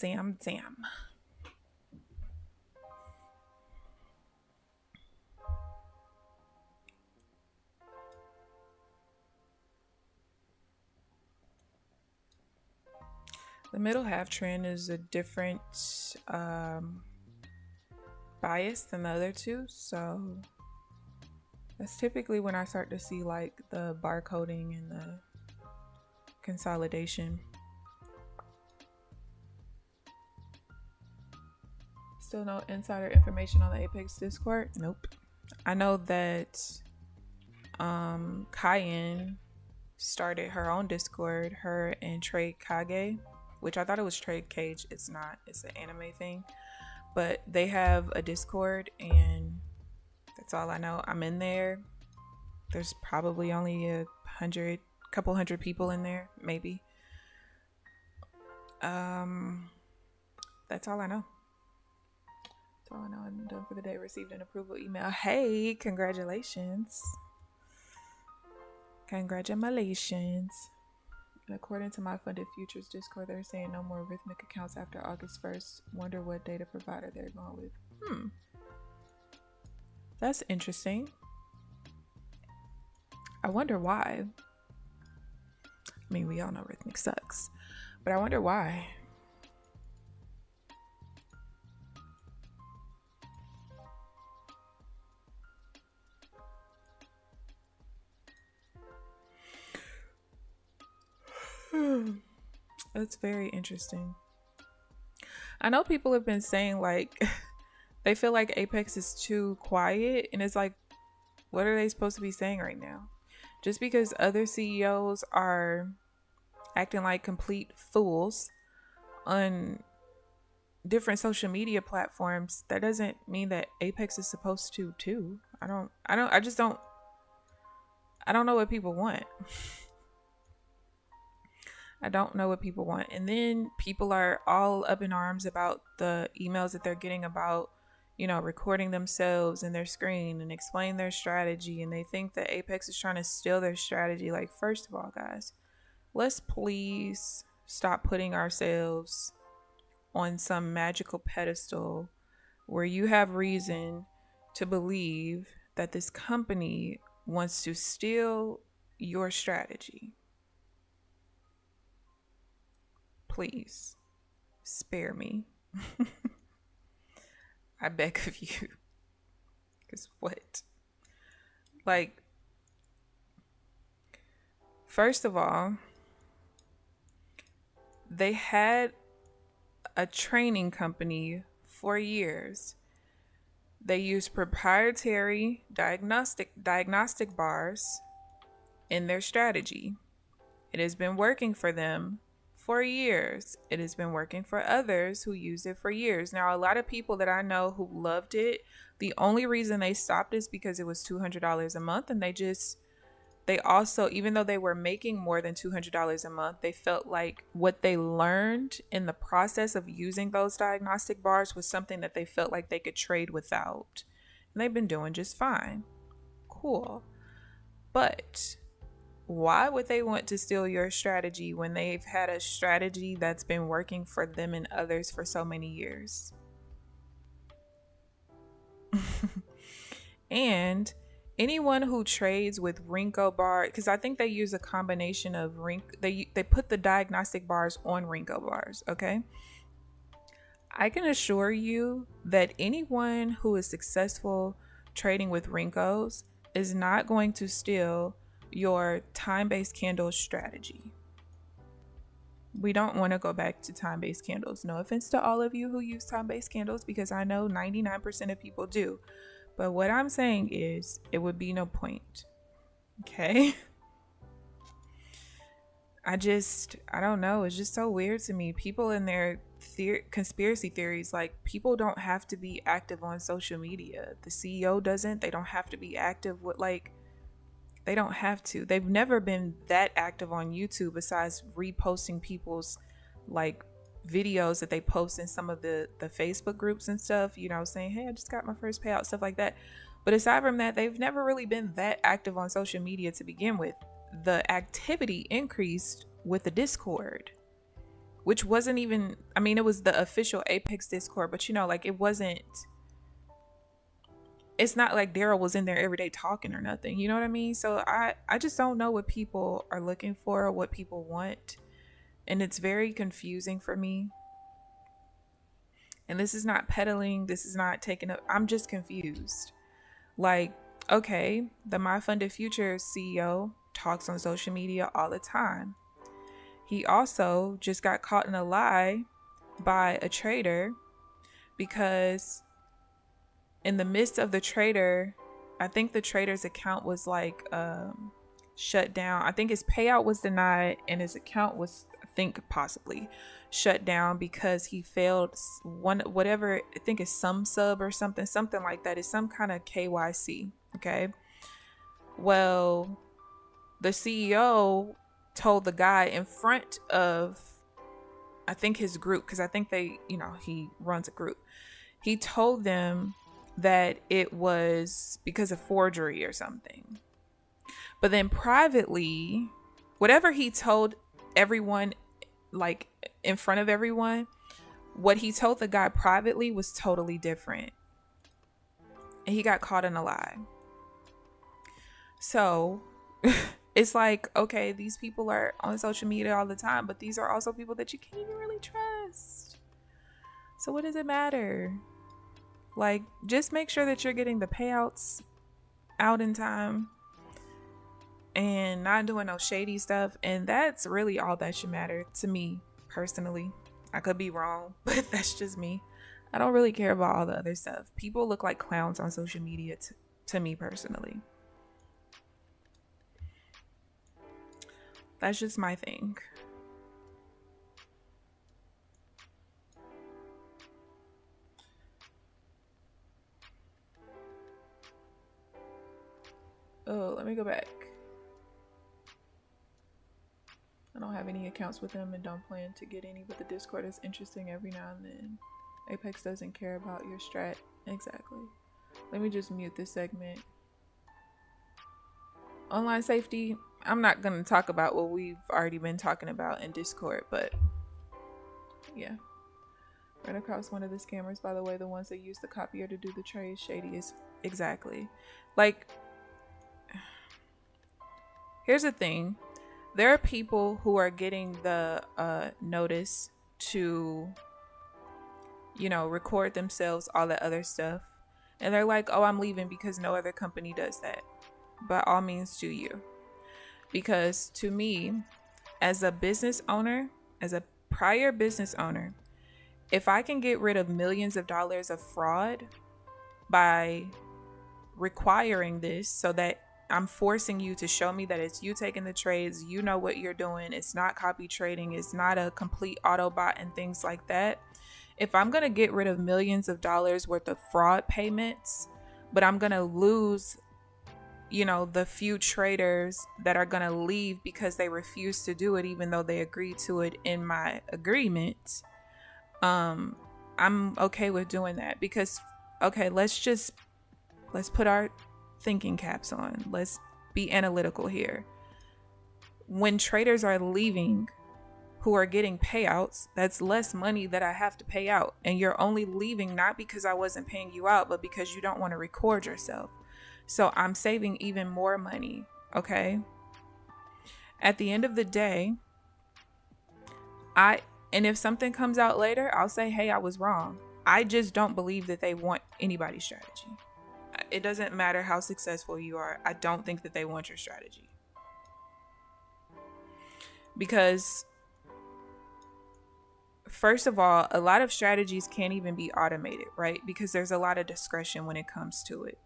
The middle half trend is a different bias than the other two, so that's typically when I start to see like the barcoding and the consolidation. Still no insider information on the Apex Discord? Nope. I know that KeAmber started her own Discord, her and Trade Kage, which I thought it was Trade Cage. It's not. It's an anime thing. But they have a Discord, and that's all I know. I'm in there. There's probably only couple hundred people in there, maybe. That's all I know. That's all I know. I'm done for the day. Received an approval email. Hey, congratulations. Congratulations. And according to my funded futures Discord, they're saying no more rhythmic accounts after August 1st. Wonder what data provider they're going with. That's interesting. I wonder why. I mean, we all know rhythmic sucks, but I wonder why. That's very interesting. I know people have been saying like they feel like Apex is too quiet, and it's like, what are they supposed to be saying right now? Just because other CEOs are acting like complete fools on different social media platforms, that doesn't mean that Apex is supposed to too. I don't know what people want. I don't know what people want. And then people are all up in arms about the emails that they're getting about, recording themselves in their screen and explain their strategy. And they think that Apex is trying to steal their strategy. Like, first of all, guys, let's please stop putting ourselves on some magical pedestal where you have reason to believe that this company wants to steal your strategy. Please spare me. I beg of you. Because what? Like, first of all, they had a training company for years. They used proprietary diagnostic bars in their strategy. It has been working for them for years. It has been working for others who use it for years. Now, a lot of people that I know who loved it, the only reason they stopped is because it was $200 a month, and they also, even though they were making more than $200 a month, they felt like what they learned in the process of using those diagnostic bars was something that they felt like they could trade without. And they've been doing just fine. Cool. But why would they want to steal your strategy when they've had a strategy that's been working for them and others for so many years? And anyone who trades with Renko bar, because I think they use a combination of they put the diagnostic bars on Renko bars, okay? I can assure you that anyone who is successful trading with Renkos is not going to steal your time-based candle strategy. We don't want to go back to time-based candles. No offense to all of you who use time-based candles, because I know 99% of people do. But what I'm saying is, it would be no point. Okay? I don't know. It's just so weird to me. People in their conspiracy theories, like, people don't have to be active on social media. The CEO doesn't. They don't have to be active with, like, they don't have to. They've never been that active on YouTube besides reposting people's, like, videos that they post in some of the Facebook groups and stuff, you know, saying, hey, I just got my first payout, stuff like that. But aside from that, they've never really been that active on social media to begin with. The activity increased with the Discord, which wasn't even, I mean, it was the official Apex Discord, but you know, like, it's not like Daryl was in there every day talking or nothing, you know what I mean? So I just don't know what people are looking for, what people want, and it's very confusing for me. And this is not peddling, this is not taking up, I'm just confused. Like, okay, the My Funded Futures CEO talks on social media all the time. He also just got caught in a lie by a trader, because in the midst of the trader, I think the trader's account was like shut down. I think his payout was denied and his account was, I think, possibly shut down because he failed whatever, I think it's some sub or something like that. It's some kind of KYC. Okay. Well, the CEO told the guy in front of, I think, his group, because I think they, you know, he runs a group. He told them that it was because of forgery or something. But then privately, whatever he told everyone, like in front of everyone, what he told the guy privately was totally different. And he got caught in a lie. So it's like, okay, these people are on social media all the time, but these are also people that you can't even really trust. So what does it matter? Like, just make sure that you're getting the payouts out in time and not doing no shady stuff. And that's really all that should matter to me personally. I could be wrong, but that's just me. I don't really care about all the other stuff. People look like clowns on social media to me personally. That's just my thing. Oh, let me go back. I don't have any accounts with them and don't plan to get any, but the Discord is interesting every now and then. Apex doesn't care about your strat. Exactly. Let me just mute this segment. Online safety, I'm not going to talk about what we've already been talking about in Discord, but yeah. Right across one of the scammers, by the way, the ones that use the copier to do the trade, shady is exactly. Like, here's the thing. There are people who are getting the notice to, you know, record themselves, all that other stuff. And they're like, oh, I'm leaving because no other company does that. By all means, do you. Because to me, as a business owner, as a prior business owner, if I can get rid of millions of dollars of fraud by requiring this, so that I'm forcing you to show me that it's you taking the trades, you know what you're doing, it's not copy trading, it's not a complete auto bot and things like that. If I'm going to get rid of millions of dollars worth of fraud payments, but I'm going to lose, you know, the few traders that are going to leave because they refuse to do it, even though they agreed to it in my agreement, I'm okay with doing that. Because, okay, let's put our thinking caps on. Let's be analytical here. When traders are leaving who are getting payouts, that's less money that I have to pay out. And you're only leaving not because I wasn't paying you out, but because you don't want to record yourself. So I'm saving even more money, okay? At the end of the day, and if something comes out later, I'll say, hey, I was wrong. I just don't believe that they want anybody's strategy. it doesn't matter how successful you are. I don't think that they want your strategy. Because first of all, a lot of strategies can't even be automated, right? Because there's a lot of discretion when it comes to it.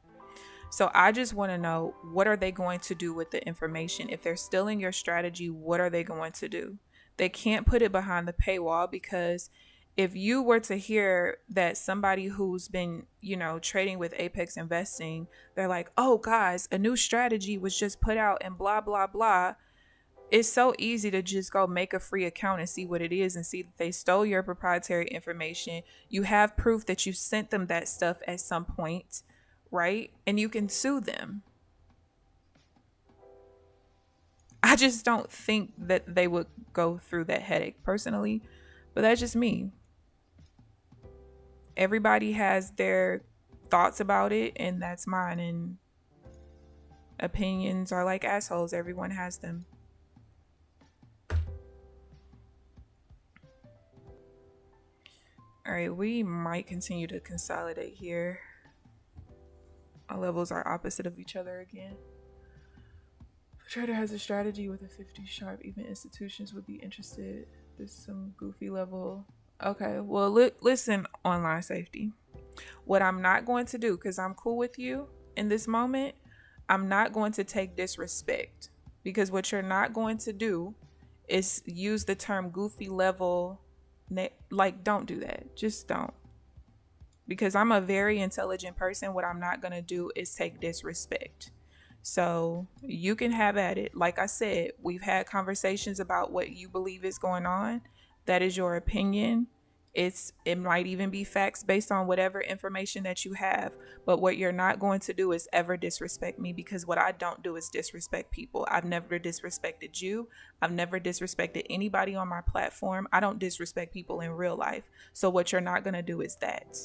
So I just want to know, what are they going to do with the information? If they're stealing your strategy, what are they going to do? They can't put it behind the paywall, because if you were to hear that somebody who's been, trading with Apex Investing, they're like, oh, guys, a new strategy was just put out and blah, blah, blah. It's so easy to just go make a free account and see what it is and see that they stole your proprietary information. You have proof that you sent them that stuff at some point, right? And you can sue them. I just don't think that they would go through that headache personally, but that's just me. Everybody has their thoughts about it, and that's mine. And opinions are like assholes. Everyone has them. All right, we might continue to consolidate here. Our levels are opposite of each other again. If a trader has a strategy with a 50 sharp, even institutions would be interested. There's some goofy level. Okay, well, listen, online safety. What I'm not going to do, because I'm cool with you in this moment, I'm not going to take disrespect. Because what you're not going to do is use the term goofy level. Like, don't do that. Just don't. Because I'm a very intelligent person. What I'm not going to do is take disrespect. So you can have at it. Like I said, we've had conversations about what you believe is going on. That is your opinion. It might even be facts based on whatever information that you have. But what you're not going to do is ever disrespect me, because what I don't do is disrespect people. I've never disrespected you. I've never disrespected anybody on my platform. I don't disrespect people in real life. So what you're not going to do is that.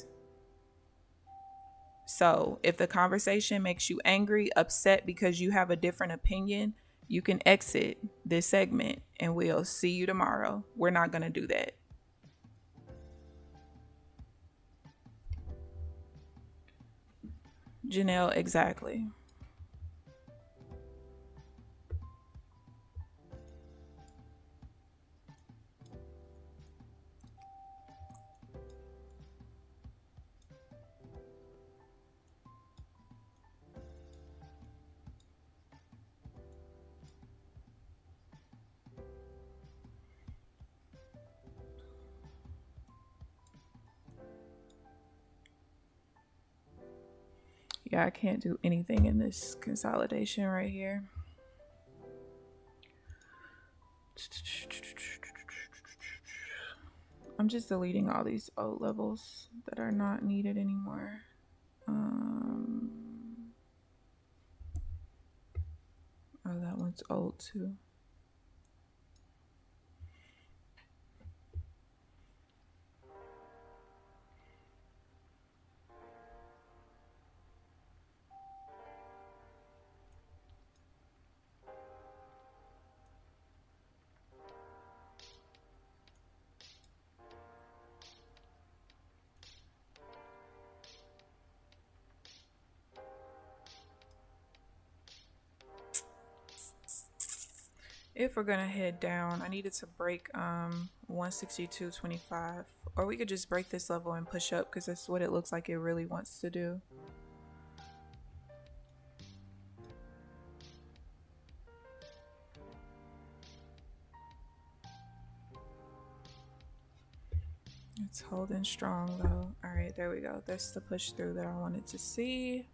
So if the conversation makes you angry, upset because you have a different opinion, you can exit this segment and we'll see you tomorrow. We're not going to do that. Janelle, exactly. Yeah, I can't do anything in this consolidation right here. I'm just deleting all these old levels that are not needed anymore. Oh, that one's old too. If we're gonna head down, I needed to break 162.25, or we could just break this level and push up, because that's what it looks like it really wants to do. It's holding strong though. All right, there we go. That's the push through that I wanted to see.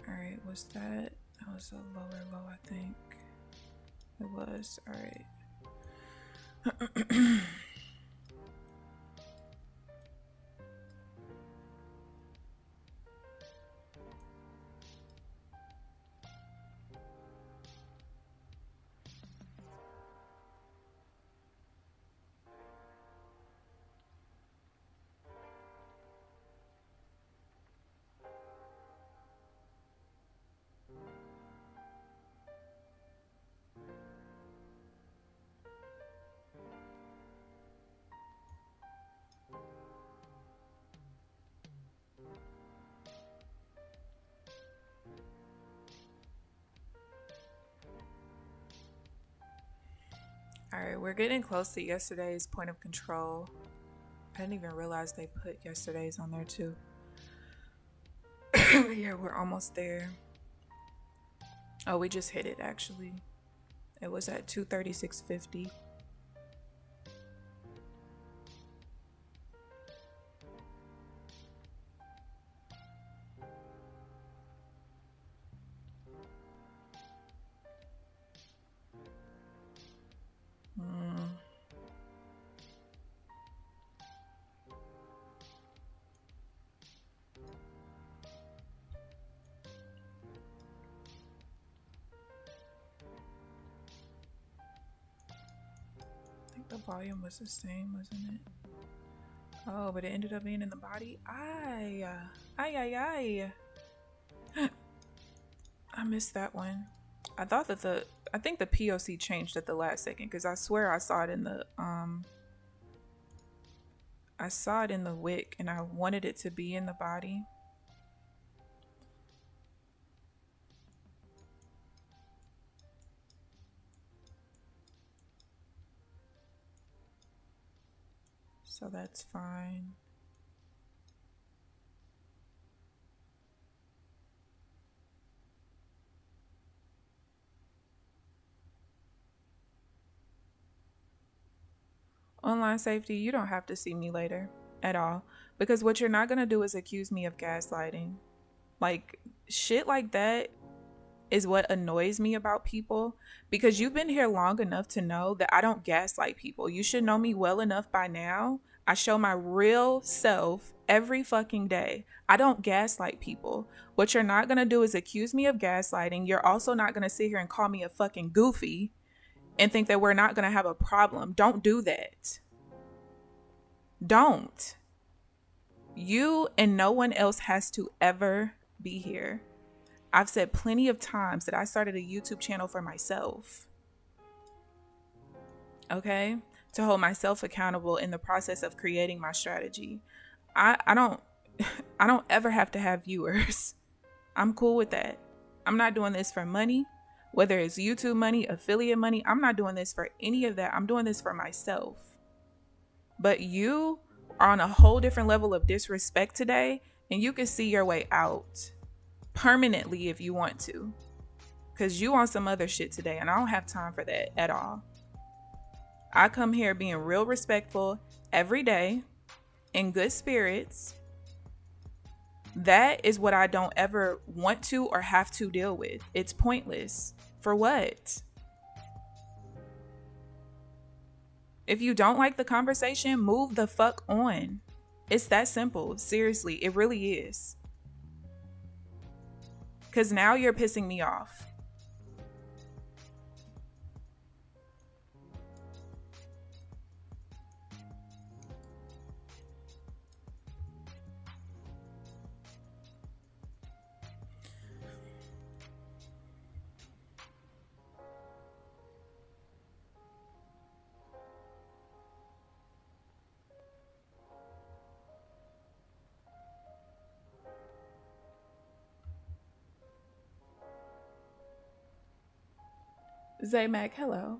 All right, was that? That was a lower low, I think. It was. All right. right, we're getting close to yesterday's point of control. I didn't even realize they put yesterday's on there too. Yeah, we're almost there. Oh, we just hit it actually. It was at 236.50. The volume was the same, wasn't it? Oh, but it ended up being in the body. I missed that one. I thought that I think the POC changed at the last second because I swear I saw it in the wick and I wanted it to be in the body. So that's fine. Online safety, you don't have to see me later at all. Because what you're not going to do is accuse me of gaslighting. Like, shit like that is what annoys me about people. Because you've been here long enough to know that I don't gaslight people. You should know me well enough by now. I show my real self every fucking day. I don't gaslight people. What you're not going to do is accuse me of gaslighting. You're also not going to sit here and call me a fucking goofy and think that we're not going to have a problem. Don't do that. Don't. You and no one else has to ever be here. I've said plenty of times that I started a YouTube channel for myself. Okay? To hold myself accountable in the process of creating my strategy. I don't ever have to have viewers. I'm cool with that. I'm not doing this for money. Whether it's YouTube money, affiliate money, I'm not doing this for any of that. I'm doing this for myself. But you are on a whole different level of disrespect today, and you can see your way out permanently if you want to. Because you on some other shit today, and I don't have time for that at all. I come here being real respectful every day, in good spirits. That is what I don't ever want to or have to deal with. It's pointless. For what? If you don't like the conversation, move the fuck on. It's that simple. Seriously, it really is. Because now you're pissing me off. Zaymac, hello.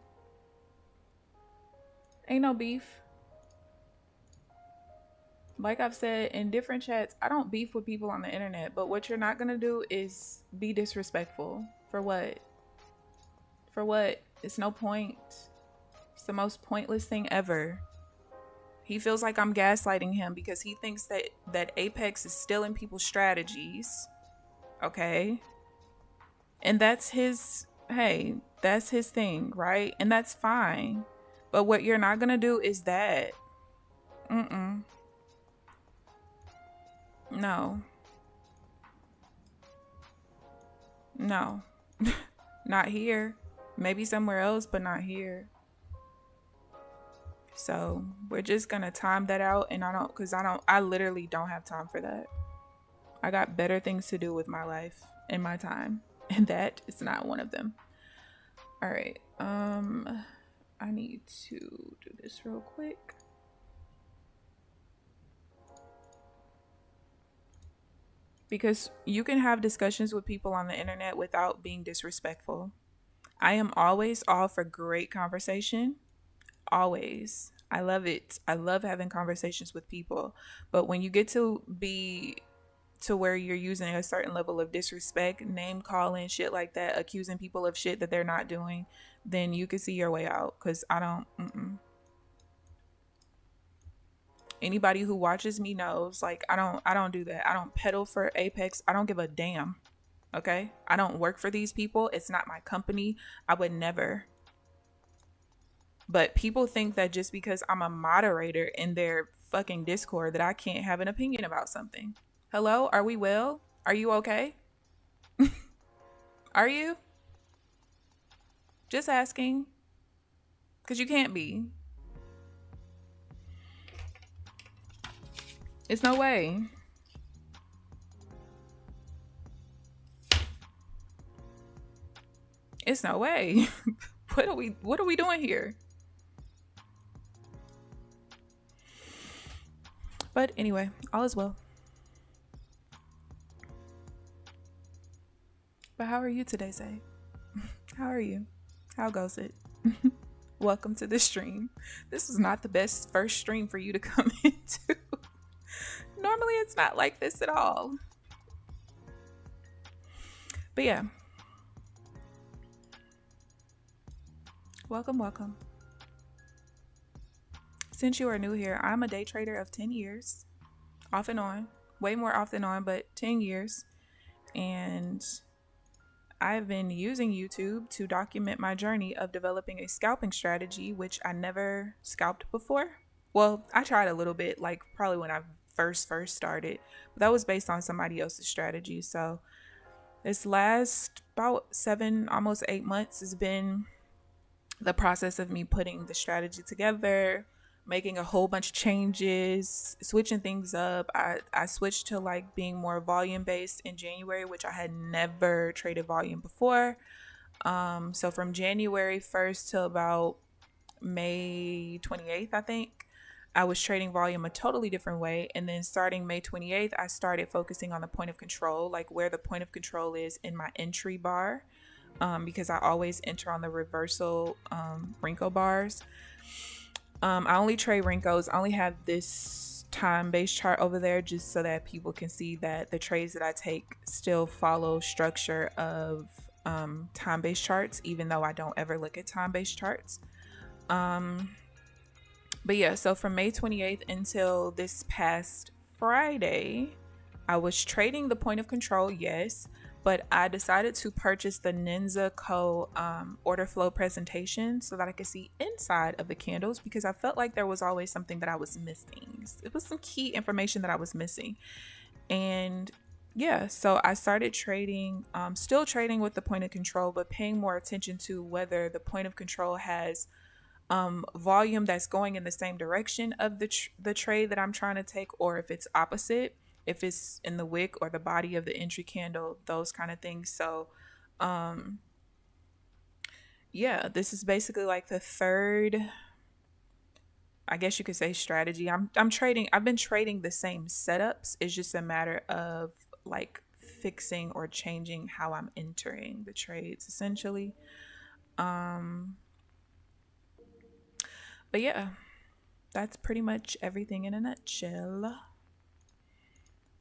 Ain't no beef. Like I've said in different chats, I don't beef with people on the internet, but what you're not gonna do is be disrespectful. For what? For what? It's no point. It's the most pointless thing ever. He feels like I'm gaslighting him because he thinks that Apex is stealing people's strategies. Okay? And that's his, hey, that's his thing, right? And that's fine. But what you're not gonna do is that. No. No. Not here. Maybe somewhere else, but not here. So we're just gonna time that out, and I literally don't have time for that. I got better things to do with my life and my time, and that is not one of them. All right, I need to do this real quick. Because you can have discussions with people on the internet without being disrespectful. I am always all for great conversation. always. I love it. I love having conversations with people. But when you get to be to where you're using a certain level of disrespect, name calling, shit like that, accusing people of shit that they're not doing, then you can see your way out. Because I don't. Anybody who watches me knows, like, I don't do that. I don't pedal for Apex. I don't give a damn. Okay? I don't work for these people. It's not my company. I would never. But people think that just because I'm a moderator in their fucking Discord that I can't have an opinion about something. Hello? Are we well? Are you okay? Are you? Just asking. Because you can't be. It's no way. It's no way. What are we doing here? But anyway, all is well. But how are you today, Zay? How are you? How goes it? Welcome to the stream. This is not the best first stream for you to come into. Normally it's not like this at all. But yeah. Welcome. Since you are new here, I'm a day trader of 10 years. Off and on. Way more off than on, but 10 years. And I've been using YouTube to document my journey of developing a scalping strategy, which I never scalped before. Well, I tried a little bit, like probably when I first started, but that was based on somebody else's strategy. So this last about 7, almost 8 months has been the process of me putting the strategy together, making a whole bunch of changes, switching things up. I switched to like being more volume based in January, which I had never traded volume before. So from January 1st till about May 28th, I think, I was trading volume a totally different way. And then starting May 28th, I started focusing on the point of control, like where the point of control is in my entry bar. Because I always enter on the reversal Renko bars. I only trade Renkos. I only have this time-based chart over there just so that people can see that the trades that I take still follow structure of time-based charts, even though I don't ever look at time-based charts. But yeah, so from May 28th until this past Friday, I was trading the point of control, yes, but I decided to purchase the NinjaTrader order flow presentation so that I could see inside of the candles, because I felt like there was always something that I was missing. It was some key information that I was missing. And yeah, so I started trading, still trading with the point of control, but paying more attention to whether the point of control has volume that's going in the same direction of the trade that I'm trying to take, or if it's opposite, if it's in the wick or the body of the entry candle, those kind of things. So yeah, this is basically like the third, I guess you could say, strategy. I've been trading the same setups. It's just a matter of like fixing or changing how I'm entering the trades, essentially. But yeah, that's pretty much everything in a nutshell.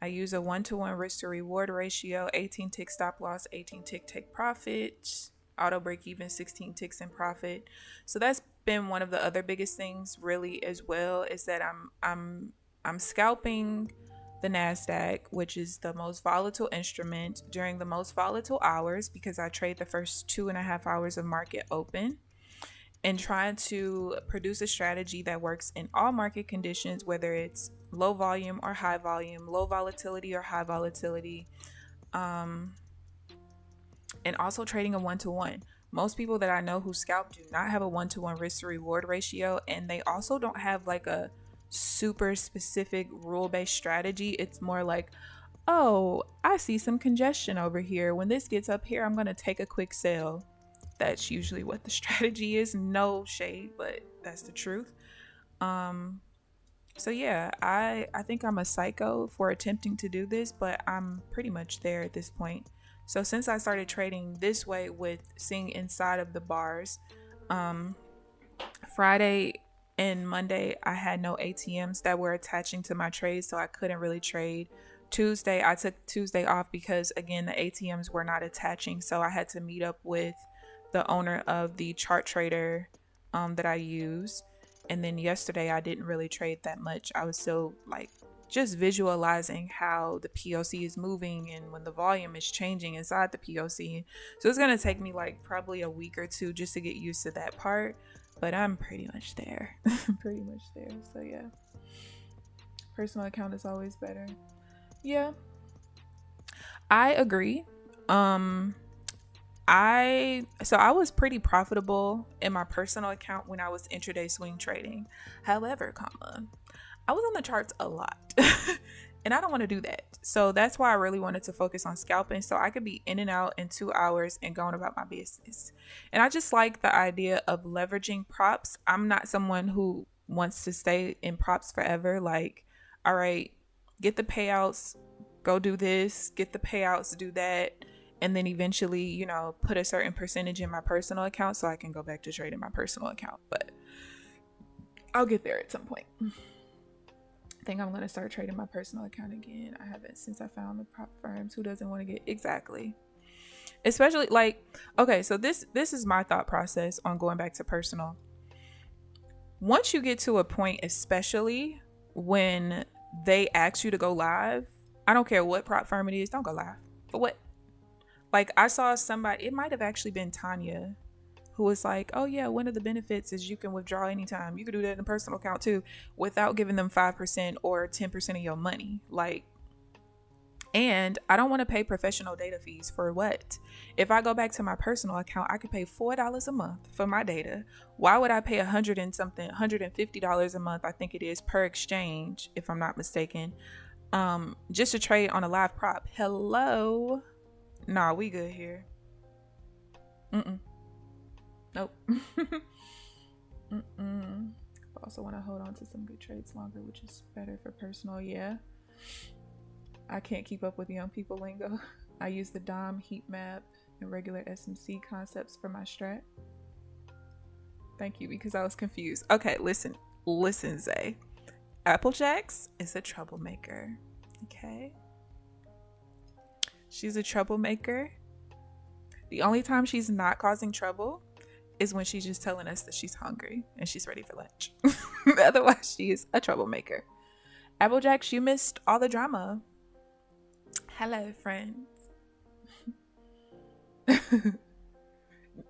I use a 1-to-1 risk to reward ratio, 18 tick stop loss, 18 tick take profit, auto break even, 16 ticks in profit. So that's been one of the other biggest things really as well, is that I'm scalping the Nasdaq, which is the most volatile instrument, during the most volatile hours, because I trade the first 2.5 hours of market open, and trying to produce a strategy that works in all market conditions, whether it's low volume or high volume, low volatility or high volatility, and also trading a 1-to-1. Most people that I know who scalp do not have a 1-to-1 risk to reward ratio, and they also don't have like a super specific rule-based strategy. It's more like, oh, I see some congestion over here. When this gets up here, I'm going to take a quick sell. That's usually what the strategy is. No shade, but that's the truth. So yeah, I think I'm a psycho for attempting to do this, but I'm pretty much there at this point. So since I started trading this way with seeing inside of the bars, Friday and Monday, I had no ATMs that were attaching to my trades, so I couldn't really trade. Tuesday, I took Tuesday off because, again, the ATMs were not attaching, so I had to meet up with the owner of the chart trader that I use. And then yesterday, I didn't really trade that much. I was still like just visualizing how the POC is moving and when the volume is changing inside the POC. So it's going to take me like probably a week or two just to get used to that part. But I'm pretty much there. Pretty much there. So yeah. Personal account is always better. Yeah. I agree. I was pretty profitable in my personal account when I was intraday swing trading. However, I was on the charts a lot. And I don't want to do that. So that's why I really wanted to focus on scalping, so I could be in and out in 2 hours and going about my business. And I just like the idea of leveraging props. I'm not someone who wants to stay in props forever. Like, all right, get the payouts, go do this, get the payouts, do that. And then eventually, you know, put a certain percentage in my personal account so I can go back to trading my personal account. But I'll get there at some point. I think I'm going to start trading my personal account again. I haven't since I found the prop firms. Who doesn't want to get exactly? Especially like, okay, so this is my thought process on going back to personal. Once you get to a point, especially when they ask you to go live, I don't care what prop firm it is, don't go live. For what? Like, I saw somebody, it might have actually been Tanya, who was like, oh yeah, one of the benefits is you can withdraw anytime. You can do that in a personal account too, without giving them 5% or 10% of your money. Like, and I don't want to pay professional data fees for what? If I go back to my personal account, I could pay $4 a month for my data. Why would I pay $150 a month, I think it is, per exchange, if I'm not mistaken, just to trade on a live prop? Hello? Nah, we good here. Nope. Also want to hold on to some good trades longer, which is better for personal. Yeah. I can't keep up with young people lingo. I use the DOM heat map and regular SMC concepts for my strat. Thank you, because I was confused. Okay, listen, Zay. Applejacks is a troublemaker. Okay. She's a troublemaker. The only time she's not causing trouble is when she's just telling us that she's hungry and she's ready for lunch. Otherwise, she is a troublemaker. Applejacks, you missed all the drama. Hello, friends.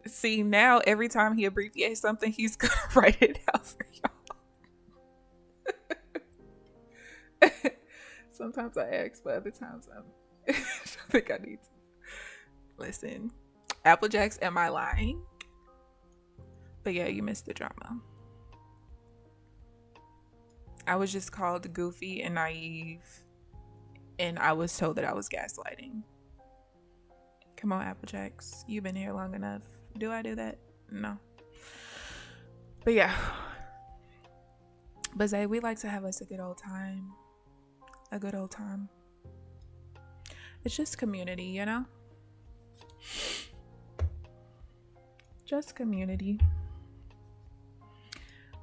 See, now every time he abbreviates something, he's gonna write it out for y'all. Sometimes I ask, but other times I don't think I need to. Listen, Applejacks, am I lying? But yeah, you missed the drama. I was just called goofy and naive, and I was told that I was gaslighting. Come on, Applejacks. You've been here long enough. Do I do that? No. But yeah. But Zay, we like to have us a good old time. A good old time. It's just community, you know? Just community.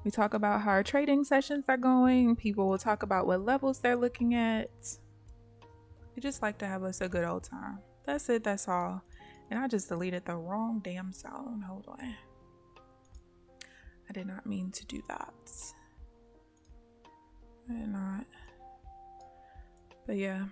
We talk about how our trading sessions are going. People will talk about what levels they're looking at. We just like to have us a good old time. That's it. That's all. And I just deleted the wrong damn sound. Hold on. I did not mean to do that. I did not. But yeah.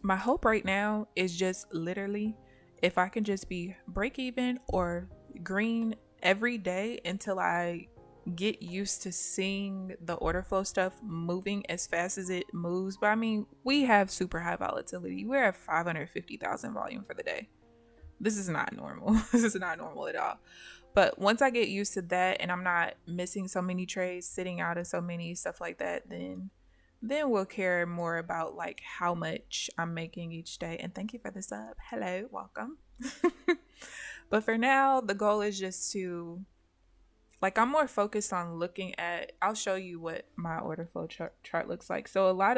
My hope right now is just literally if I can just be break even or green every day until I get used to seeing the order flow stuff moving as fast as it moves. But I mean, we have super high volatility. We're at 550,000 volume for the day. This is not normal. This is not normal at all. But once I get used to that and I'm not missing so many trades, sitting out of so many, stuff like that, then we'll care more about like how much I'm making each day. And thank you for the sub. Hello, welcome. But for now, the goal is just to, like, I'm more focused on looking at, I'll show you what my order flow chart looks like. So a lot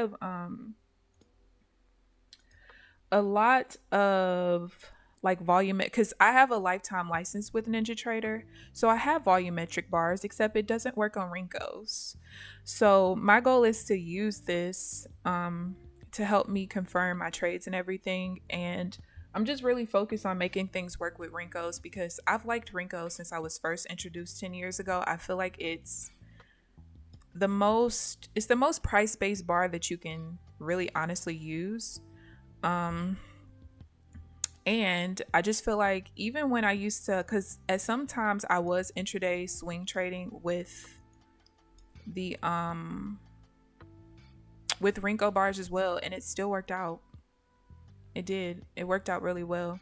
of like volume, because I have a lifetime license with NinjaTrader, so I have volumetric bars, except it doesn't work on Renko's. So my goal is to use this to help me confirm my trades and everything. And I'm just really focused on making things work with Renko's, because I've liked Renko since I was first introduced 10 years ago. I feel like it's the most price-based bar that you can really honestly use. And I just feel like even when I used to, because at sometimes I was intraday swing trading with the with Renko bars as well, and it still worked out. It did. It worked out really well.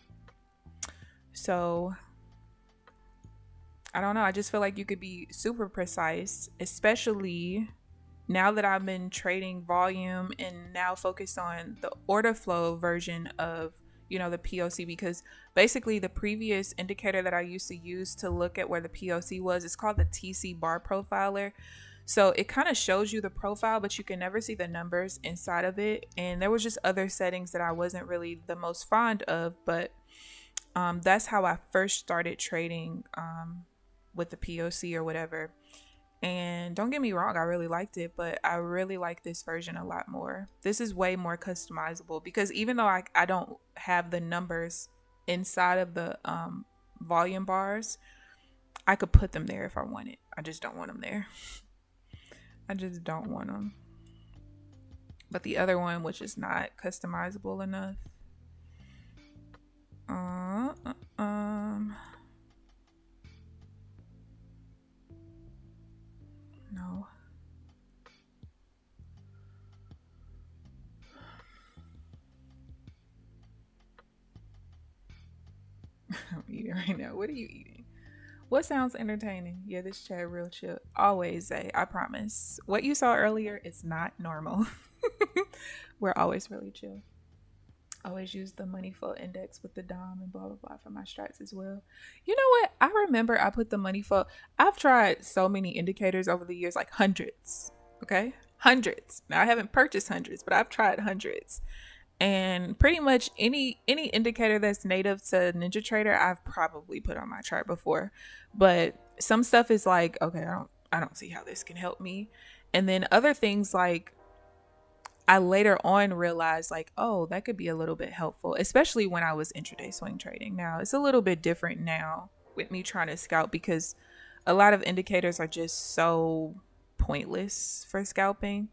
So I don't know. I just feel like you could be super precise, especially now that I've been trading volume and now focused on the order flow version of, you know, the POC, because basically the previous indicator that I used to use to look at where the POC was, it's called the TC bar profiler. So it kind of shows you the profile, but you can never see the numbers inside of it. And there was just other settings that I wasn't really the most fond of, but that's how I first started trading with the POC or whatever. And don't get me wrong, I really liked it, but I really like this version a lot more. This is way more customizable, because even though I don't have the numbers inside of the volume bars, I could put them there if I wanted. I just don't want them there. I just don't want them. But the other one, which is not customizable enough. No. I'm eating right now. What are you eating? What sounds entertaining? Yeah, this chat real chill. Always say, I promise. What you saw earlier is not normal. We're always really chill. Always use the money flow index with the DOM and blah blah blah for my strats as well. You know what? I remember I put the money flow. I've tried so many indicators over the years, like hundreds. Okay, hundreds. Now I haven't purchased hundreds, but I've tried hundreds. And pretty much any indicator that's native to NinjaTrader, I've probably put on my chart before. But some stuff is like, okay, I don't see how this can help me. And then other things, like, I later on realized, like, oh, that could be a little bit helpful, especially when I was intraday swing trading. Now it's a little bit different now with me trying to scalp, because a lot of indicators are just so pointless for scalping.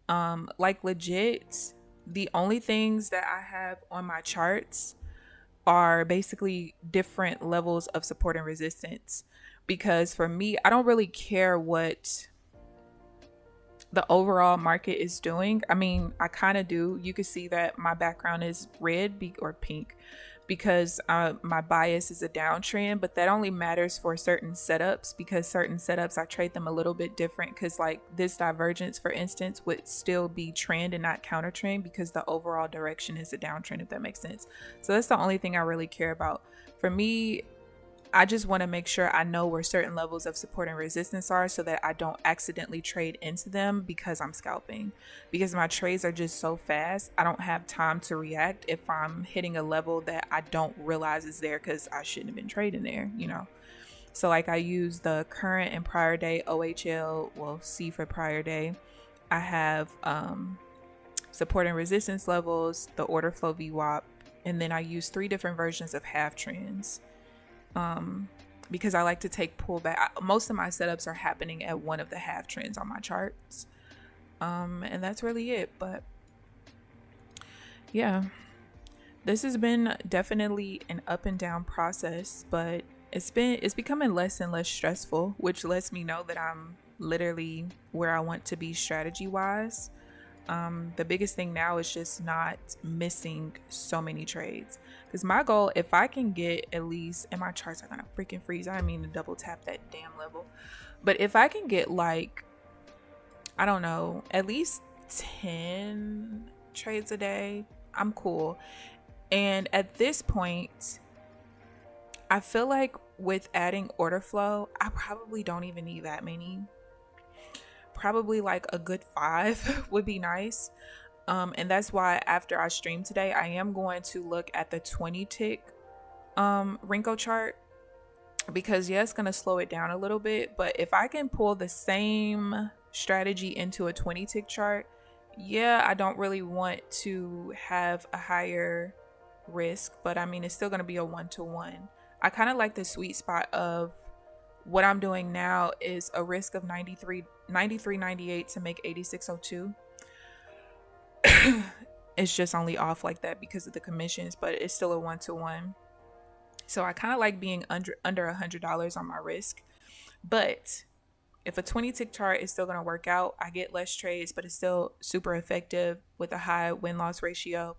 Like, legit, the only things that I have on my charts are basically different levels of support and resistance, because for me, I don't really care what the overall market is doing. I mean, I kind of do. You can see that my background is red or pink, because my bias is a downtrend, but that only matters for certain setups, because certain setups I trade them a little bit different, because like this divergence, for instance, would still be trend and not counter trend, because the overall direction is a downtrend, if that makes sense. So that's the only thing I really care about. For me, I just want to make sure I know where certain levels of support and resistance are, so that I don't accidentally trade into them because I'm scalping. Because my trades are just so fast, I don't have time to react if I'm hitting a level that I don't realize is there, because I shouldn't have been trading there, you know. So like, I use the current and prior day OHL, well, C for prior day. I have support and resistance levels, the order flow VWAP, and then I use 3 different versions of half trends. Because I like to take pullback. Most of my setups are happening at one of the half trends on my charts. And that's really it. But yeah, this has been definitely an up and down process, but it's becoming less and less stressful, which lets me know that I'm literally where I want to be strategy wise. The biggest thing now is just not missing so many trades, because my goal, if I can get at least, and my charts are gonna freaking freeze, I didn't mean to double tap that damn level, but if I can get, like, I don't know, at least 10 trades a day, I'm cool. And at this point, I feel like with adding order flow, I probably don't even need that many. Probably like a good 5 would be nice. And that's why after I stream today, I am going to look at the 20 tick Renko chart, because yeah, it's going to slow it down a little bit, but if I can pull the same strategy into a 20 tick chart, yeah, I don't really want to have a higher risk, but I mean, it's still going to be a 1-to-1. I kind of like the sweet spot of what I'm doing now is a risk of 93.98 to make 86.02. It's just only off like that because of the commissions, but it's still a 1-to-1. So I kind of like being under $100 on my risk. But if a 20 tick chart is still going to work out, I get less trades, but it's still super effective with a high win-loss ratio,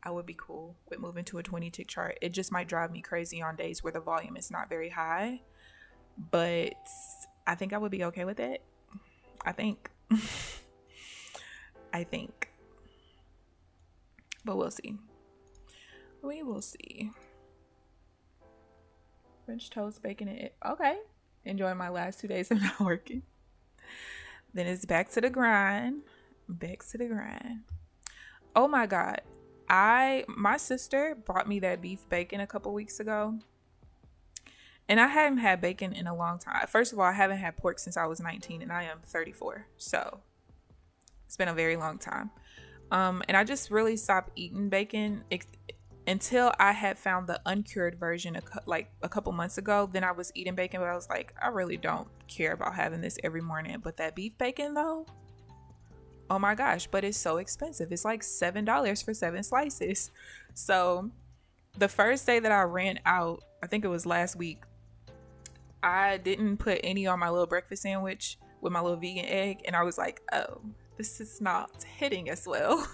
I would be cool with moving to a 20 tick chart. It just might drive me crazy on days where the volume is not very high, but I think I would be okay with it. I think. But we'll see. We will see. French toast, bacon, and it. Okay. Enjoying my last 2 days of not working. Then it's back to the grind. Oh my God. My sister brought me that beef bacon a couple weeks ago. And I hadn't had bacon in a long time. First of all, I haven't had pork since I was 19 and I am 34. So it's been a very long time. And I just really stopped eating bacon until I had found the uncured version a couple months ago. Then I was eating bacon, but I was like, I really don't care about having this every morning. But that beef bacon though, oh my gosh, but it's so expensive. It's like $7 for 7 slices. So the first day that I ran out, I think it was last week, I didn't put any on my little breakfast sandwich with my little vegan egg. And I was like, oh, this is not hitting as well.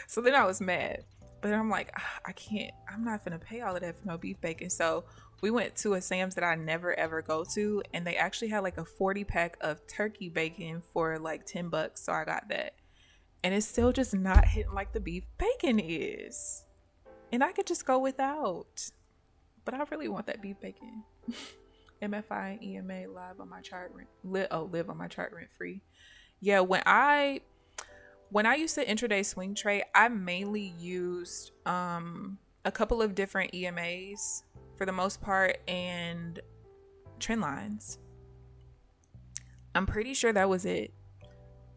So then I was mad. But I'm like, I'm not gonna pay all of that for no beef bacon. So we went to a Sam's that I never ever go to, and they actually had like a 40 pack of turkey bacon for like $10. So I got that. And it's still just not hitting like the beef bacon is. And I could just go without. But I really want that beef bacon. MFI and EMA live on my chart live on my chart rent free. Yeah, when I used to intraday swing trade, I mainly used a couple of different EMAs for the most part and trend lines. I'm pretty sure that was it.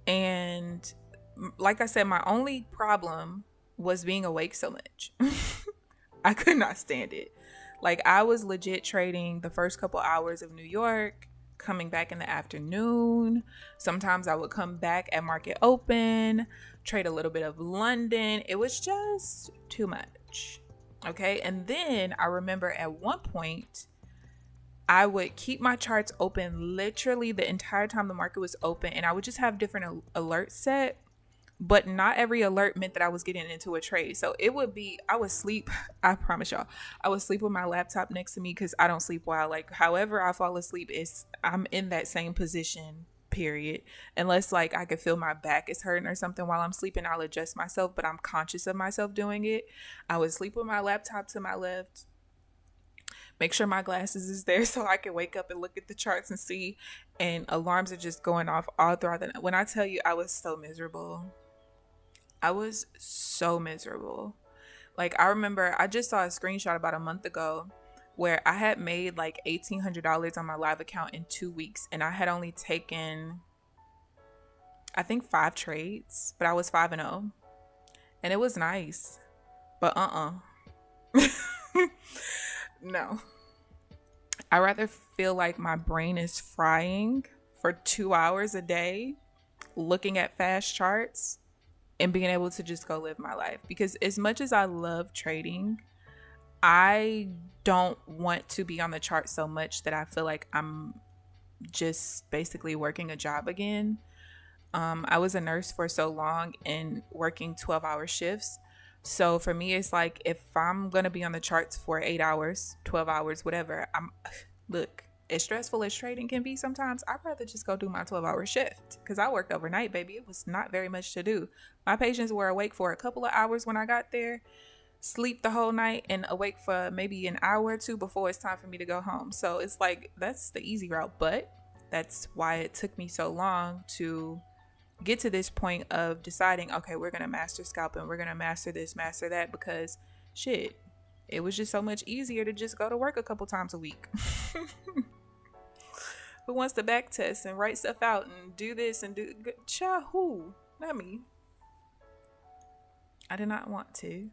And like I said, my only problem was being awake so much. I could not stand it. Like, I was legit trading the first couple hours of New York, coming back in the afternoon. Sometimes I would come back at market open, trade a little bit of London. It was just too much. Okay. And then I remember at one point, I would keep my charts open literally the entire time the market was open. And I would just have different alerts set. But not every alert meant that I was getting into a trade. So it would be, I would sleep. I promise y'all, I would sleep with my laptop next to me because I don't sleep well. Like, however I fall asleep, I'm in that same position, period. Unless like I could feel my back is hurting or something while I'm sleeping, I'll adjust myself, but I'm conscious of myself doing it. I would sleep with my laptop to my left. Make sure my glasses is there so I can wake up and look at the charts and see. And alarms are just going off all throughout the night. When I tell you, I was so miserable. Like, I remember I just saw a screenshot about a month ago where I had made like $1,800 on my live account in 2 weeks. And I had only taken, I think 5 trades, but I was 5-0. And it was nice, but no. I rather feel like my brain is frying for 2 hours a day looking at fast charts and being able to just go live my life. Because as much as I love trading, I don't want to be on the chart so much that I feel like I'm just basically working a job again. I was a nurse for so long and working 12-hour shifts. So for me, it's like, if I'm going to be on the charts for 8 hours, 12 hours, whatever, look, as stressful as trading can be sometimes, I'd rather just go do my 12-hour shift because I worked overnight, baby. It was not very much to do. My patients were awake for a couple of hours when I got there, sleep the whole night, and awake for maybe an hour or two before it's time for me to go home. So it's like, that's the easy route, but that's why it took me so long to get to this point of deciding, okay, we're going to master scalping. We're going to master this, master that, because shit, It was just so much easier to just go to work a couple times a week. Who wants to back test and write stuff out and do this and do child, who? Not me. I did not want to.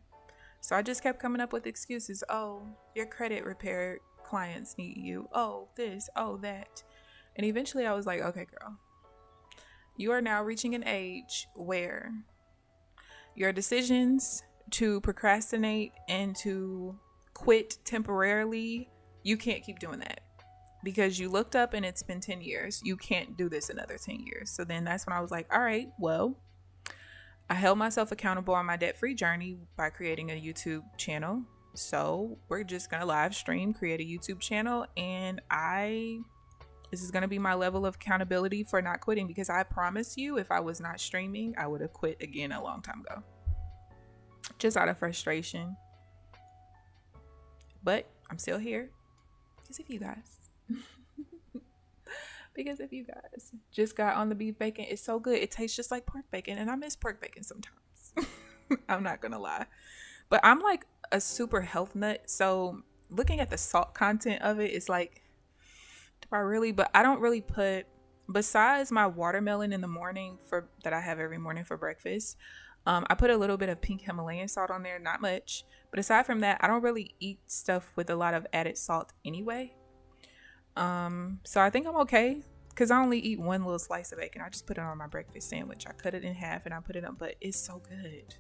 So I just kept coming up with excuses. Oh, your credit repair clients need you. Oh, this, oh, that. And eventually I was like, okay, girl, you are now reaching an age where your decisions to procrastinate and to quit temporarily, you can't keep doing that. Because you looked up and it's been 10 years. You can't do this another 10 years. So then that's when I was like, all right, well, I held myself accountable on my debt-free journey by creating a YouTube channel. So we're just going to live stream, create a YouTube channel. And this is going to be my level of accountability for not quitting. Because I promise you, if I was not streaming, I would have quit again a long time ago. Just out of frustration. But I'm still here. Because if you guys just got on the beef bacon, it's so good. It tastes just like pork bacon, and I miss pork bacon sometimes. I'm not gonna lie, but I'm like a super health nut, so looking at the salt content of it, it's like, do I really? But I don't really put, besides my watermelon in the morning that I have every morning for breakfast, I put a little bit of pink Himalayan salt on there, not much, but aside from that, I don't really eat stuff with a lot of added salt anyway. So I think I'm okay, because I only eat one little slice of bacon. I just put it on my breakfast sandwich. I cut it in half and I put it on, but it's so good.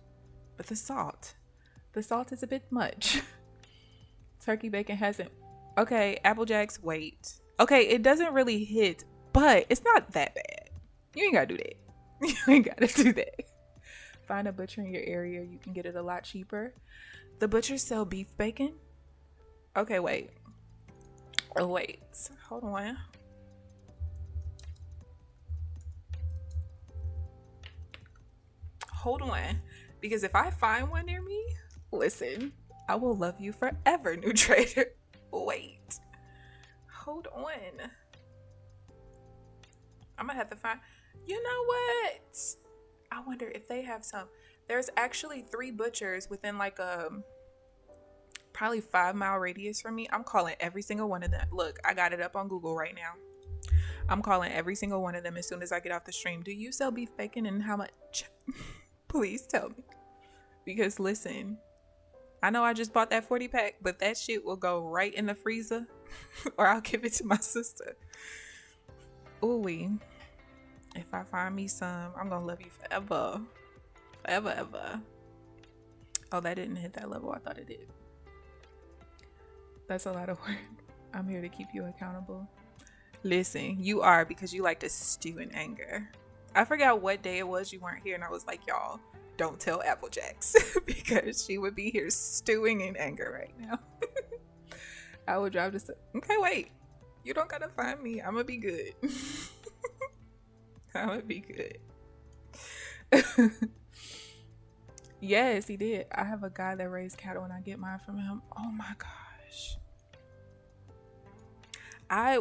But the salt is a bit much. Turkey bacon hasn't. Okay, Apple Jacks, wait. Okay, it doesn't really hit, but it's not that bad. You ain't gotta do that. You ain't gotta do that. Find a butcher in your area. You can get it a lot cheaper. The butchers sell beef bacon. Okay, wait. Oh, wait. Hold on. Hold on. Because if I find one near me, listen, I will love you forever, NinjaTrader. Wait. Hold on. I'm gonna have to find. You know what? I wonder if they have some. There's actually 3 butchers within like a probably 5-mile radius from me. I'm calling every single one of them. Look, I got it up on Google right now. I'm calling every single one of them as soon as I get off the stream. Do you sell beef bacon and how much? Please tell me. Because listen, I know I just bought that 40 pack, but that shit will go right in the freezer or I'll give it to my sister. Ooh, if I find me some, I'm gonna love you forever. Forever, ever. Oh, that didn't hit that level. I thought it did. That's a lot of work. I'm here to keep you accountable. Listen, you are, because you like to stew in anger. I forgot what day it was you weren't here, and I was like, y'all, don't tell Applejacks because she would be here stewing in anger right now. I would drive to okay, wait. You don't gotta find me. I'm gonna be good. I'm gonna be good. Yes, he did. I have a guy that raised cattle and I get mine from him. Oh my gosh.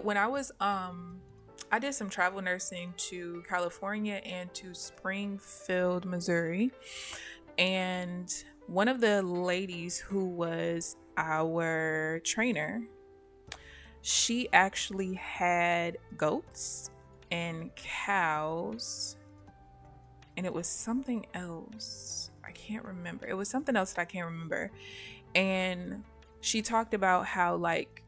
When I was I did some travel nursing to California and to Springfield, Missouri. And one of the ladies who was our trainer, she actually had goats and cows, and it was something else. I can't remember. It was something else that I can't remember. And she talked about how like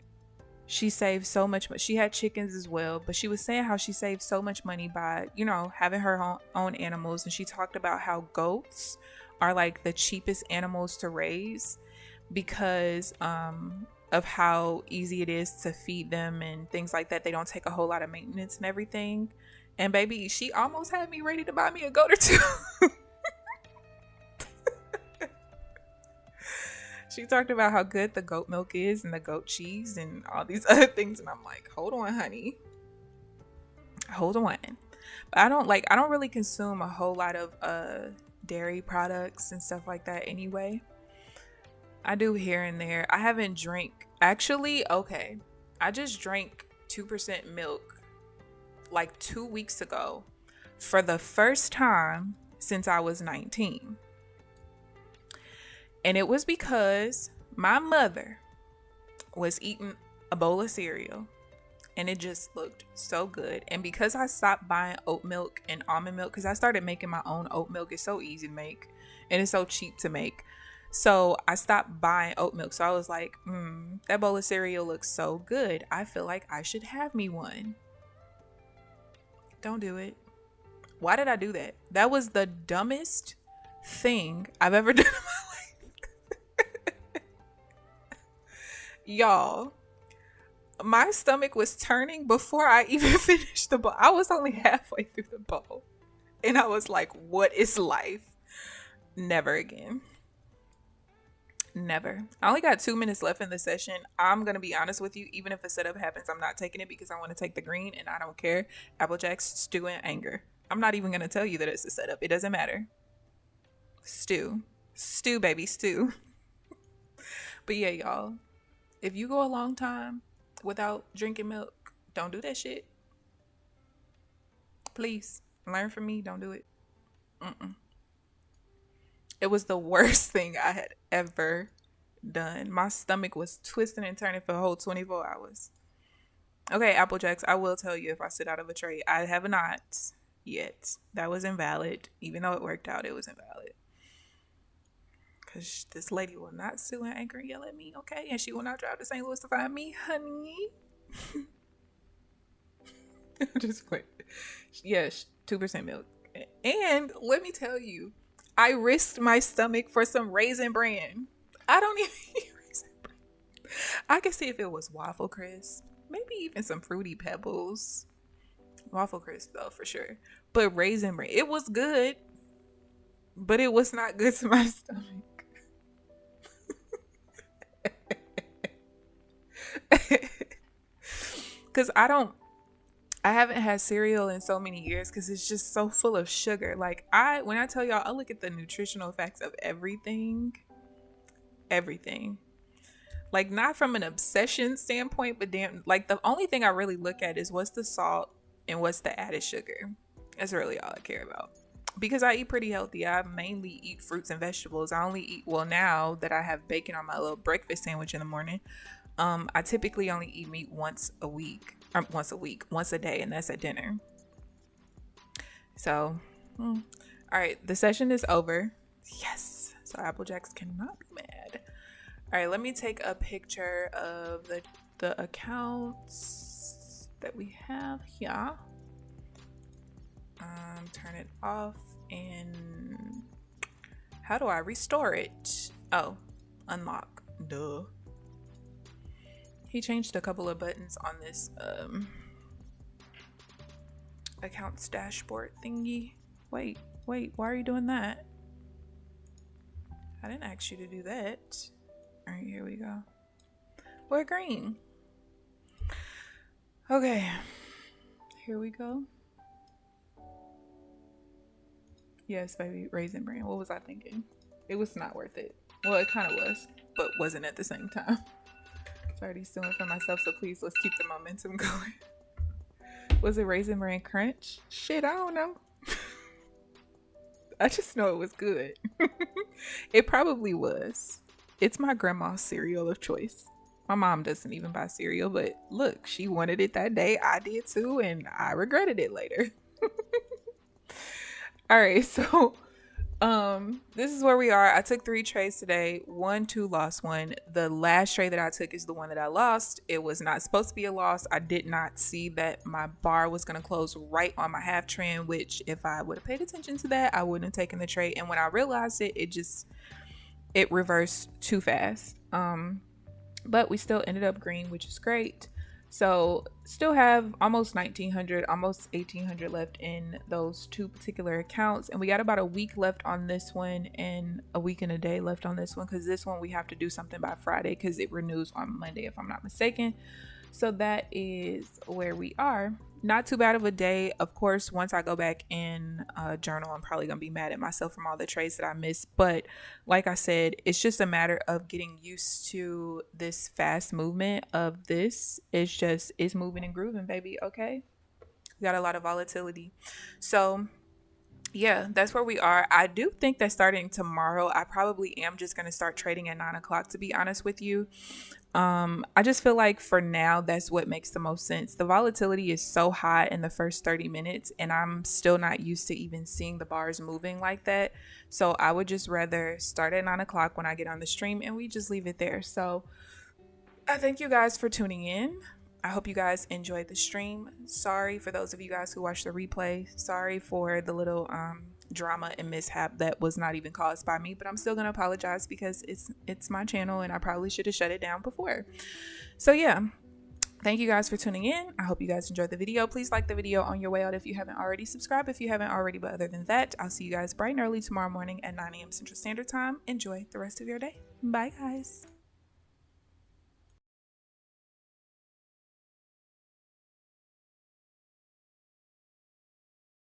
she saved so much money. She had chickens as well, but she was saying how she saved so much money by, you know, having her own animals. And she talked about how goats are like the cheapest animals to raise because of how easy it is to feed them and things like that. They don't take a whole lot of maintenance and everything. And baby, she almost had me ready to buy me a goat or two. She talked about how good the goat milk is and the goat cheese and all these other things. And I'm like, hold on, honey. Hold on. But I don't really consume a whole lot of dairy products and stuff like that anyway. I do here and there. I haven't drank. Actually, okay. I just drank 2% milk like 2 weeks ago for the first time since I was 19. And it was because My mother was eating a bowl of cereal and it just looked so good. And because I stopped buying oat milk and almond milk, because I started making my own oat milk, it's so easy to make and it's so cheap to make. So I stopped buying oat milk. So I was like, that bowl of cereal looks so good. I feel like I should have me one. Don't do it. Why did I do that? That was the dumbest thing I've ever done in my life. Y'all, my stomach was turning before I even finished the bowl. I was only halfway through the bowl. And I was like, what is life? Never again. Never. I only got 2 minutes left in the session. I'm going to be honest with you. Even if a setup happens, I'm not taking it because I want to take the green and I don't care. Applejack's stew and anger. I'm not even going to tell you that it's a setup. It doesn't matter. Stew. Stew, baby, stew. But yeah, y'all. If you go a long time without drinking milk, don't do that shit. Please. Learn from me. Don't do it. It was the worst thing I had ever done. My stomach was twisting and turning for a whole 24 hours. Okay, Applejacks, I will tell you if I sit out of a trade. I have not yet. That was invalid. Even though it worked out, it was invalid. Because this lady will not sue and anchor and yell at me, okay? And she will not drive to St. Louis to find me, honey. Just wait. Yes, 2% milk. And let me tell you, I risked my stomach for some Raisin Bran. I don't even eat Raisin Bran. I could see if it was Waffle Crisp. Maybe even some Fruity Pebbles. Waffle Crisp, though, for sure. But Raisin Bran, it was good. But it was not good to my stomach. Because I haven't had cereal in so many years because it's just so full of sugar. Like when I tell y'all, I look at the nutritional facts of everything. Like not from an obsession standpoint, but damn, like the only thing I really look at is what's the salt and what's the added sugar. That's really all I care about. Because I eat pretty healthy. I mainly eat fruits and vegetables. I only eat, well, now that I have bacon on my little breakfast sandwich in the morning, I typically only eat meat once a day, and that's at dinner. So, all right, the session is over. Yes, so Applejacks cannot be mad. All right, let me take a picture of the accounts that we have here. Turn it off, and how do I restore it? Oh, unlock. Duh. He changed a couple of buttons on this accounts dashboard thingy. Wait, why are you doing that? I didn't ask you to do that. All right, here we go. We're green. Okay, here we go. Yes, baby, Raisin Bran. What was I thinking? It was not worth it. Well, it kind of was, but wasn't at the same time. Already stealing from myself, so please let's keep the momentum going. Was it Raisin Bran Crunch? Shit, I don't know. I just know it was good. It probably was. It's my grandma's cereal of choice. My mom doesn't even buy cereal, but look, she wanted it that day. I did too, and I regretted it later. All right, so this is where we are. I took 3 trades today. 1, 2, lost 1. The last trade that I took is the one that I lost. It was not supposed to be a loss. I did not see that my bar was going to close right on my half trend, which if I would have paid attention to that, I wouldn't have taken the trade. And when I realized it, it reversed too fast. But we still ended up green, which is great. So still have almost 1900, almost 1800 left in those 2 particular accounts. And we got about a week left on this one and a week and a day left on this one, because this one we have to do something by Friday because it renews on Monday, if I'm not mistaken. So that is where we are. Not too bad of a day. Of course, once I go back in journal, I'm probably going to be mad at myself from all the trades that I missed. But like I said, it's just a matter of getting used to this fast movement of this. It's moving and grooving, baby. Okay. We got a lot of volatility. So yeah, that's where we are. I do think that starting tomorrow, I probably am just going to start trading at 9 o'clock, to be honest with you. I just feel like for now, that's what makes the most sense. The volatility is so high in the first 30 minutes, and I'm still not used to even seeing the bars moving like that. So I would just rather start at 9 o'clock when I get on the stream and we just leave it there. So I thank you guys for tuning in. I hope you guys enjoyed the stream. Sorry for those of you guys who watched the replay. Sorry for the little drama and mishap that was not even caused by me, but I'm still gonna apologize because it's my channel and I probably should have shut it down before. So yeah, thank you guys for tuning in. I hope you guys enjoyed the video. Please like the video on your way out if you haven't already. Subscribe if you haven't already. But other than that, I'll see you guys bright and early tomorrow morning at 9 a.m. Central Standard Time. Enjoy the rest of your day. Bye, guys.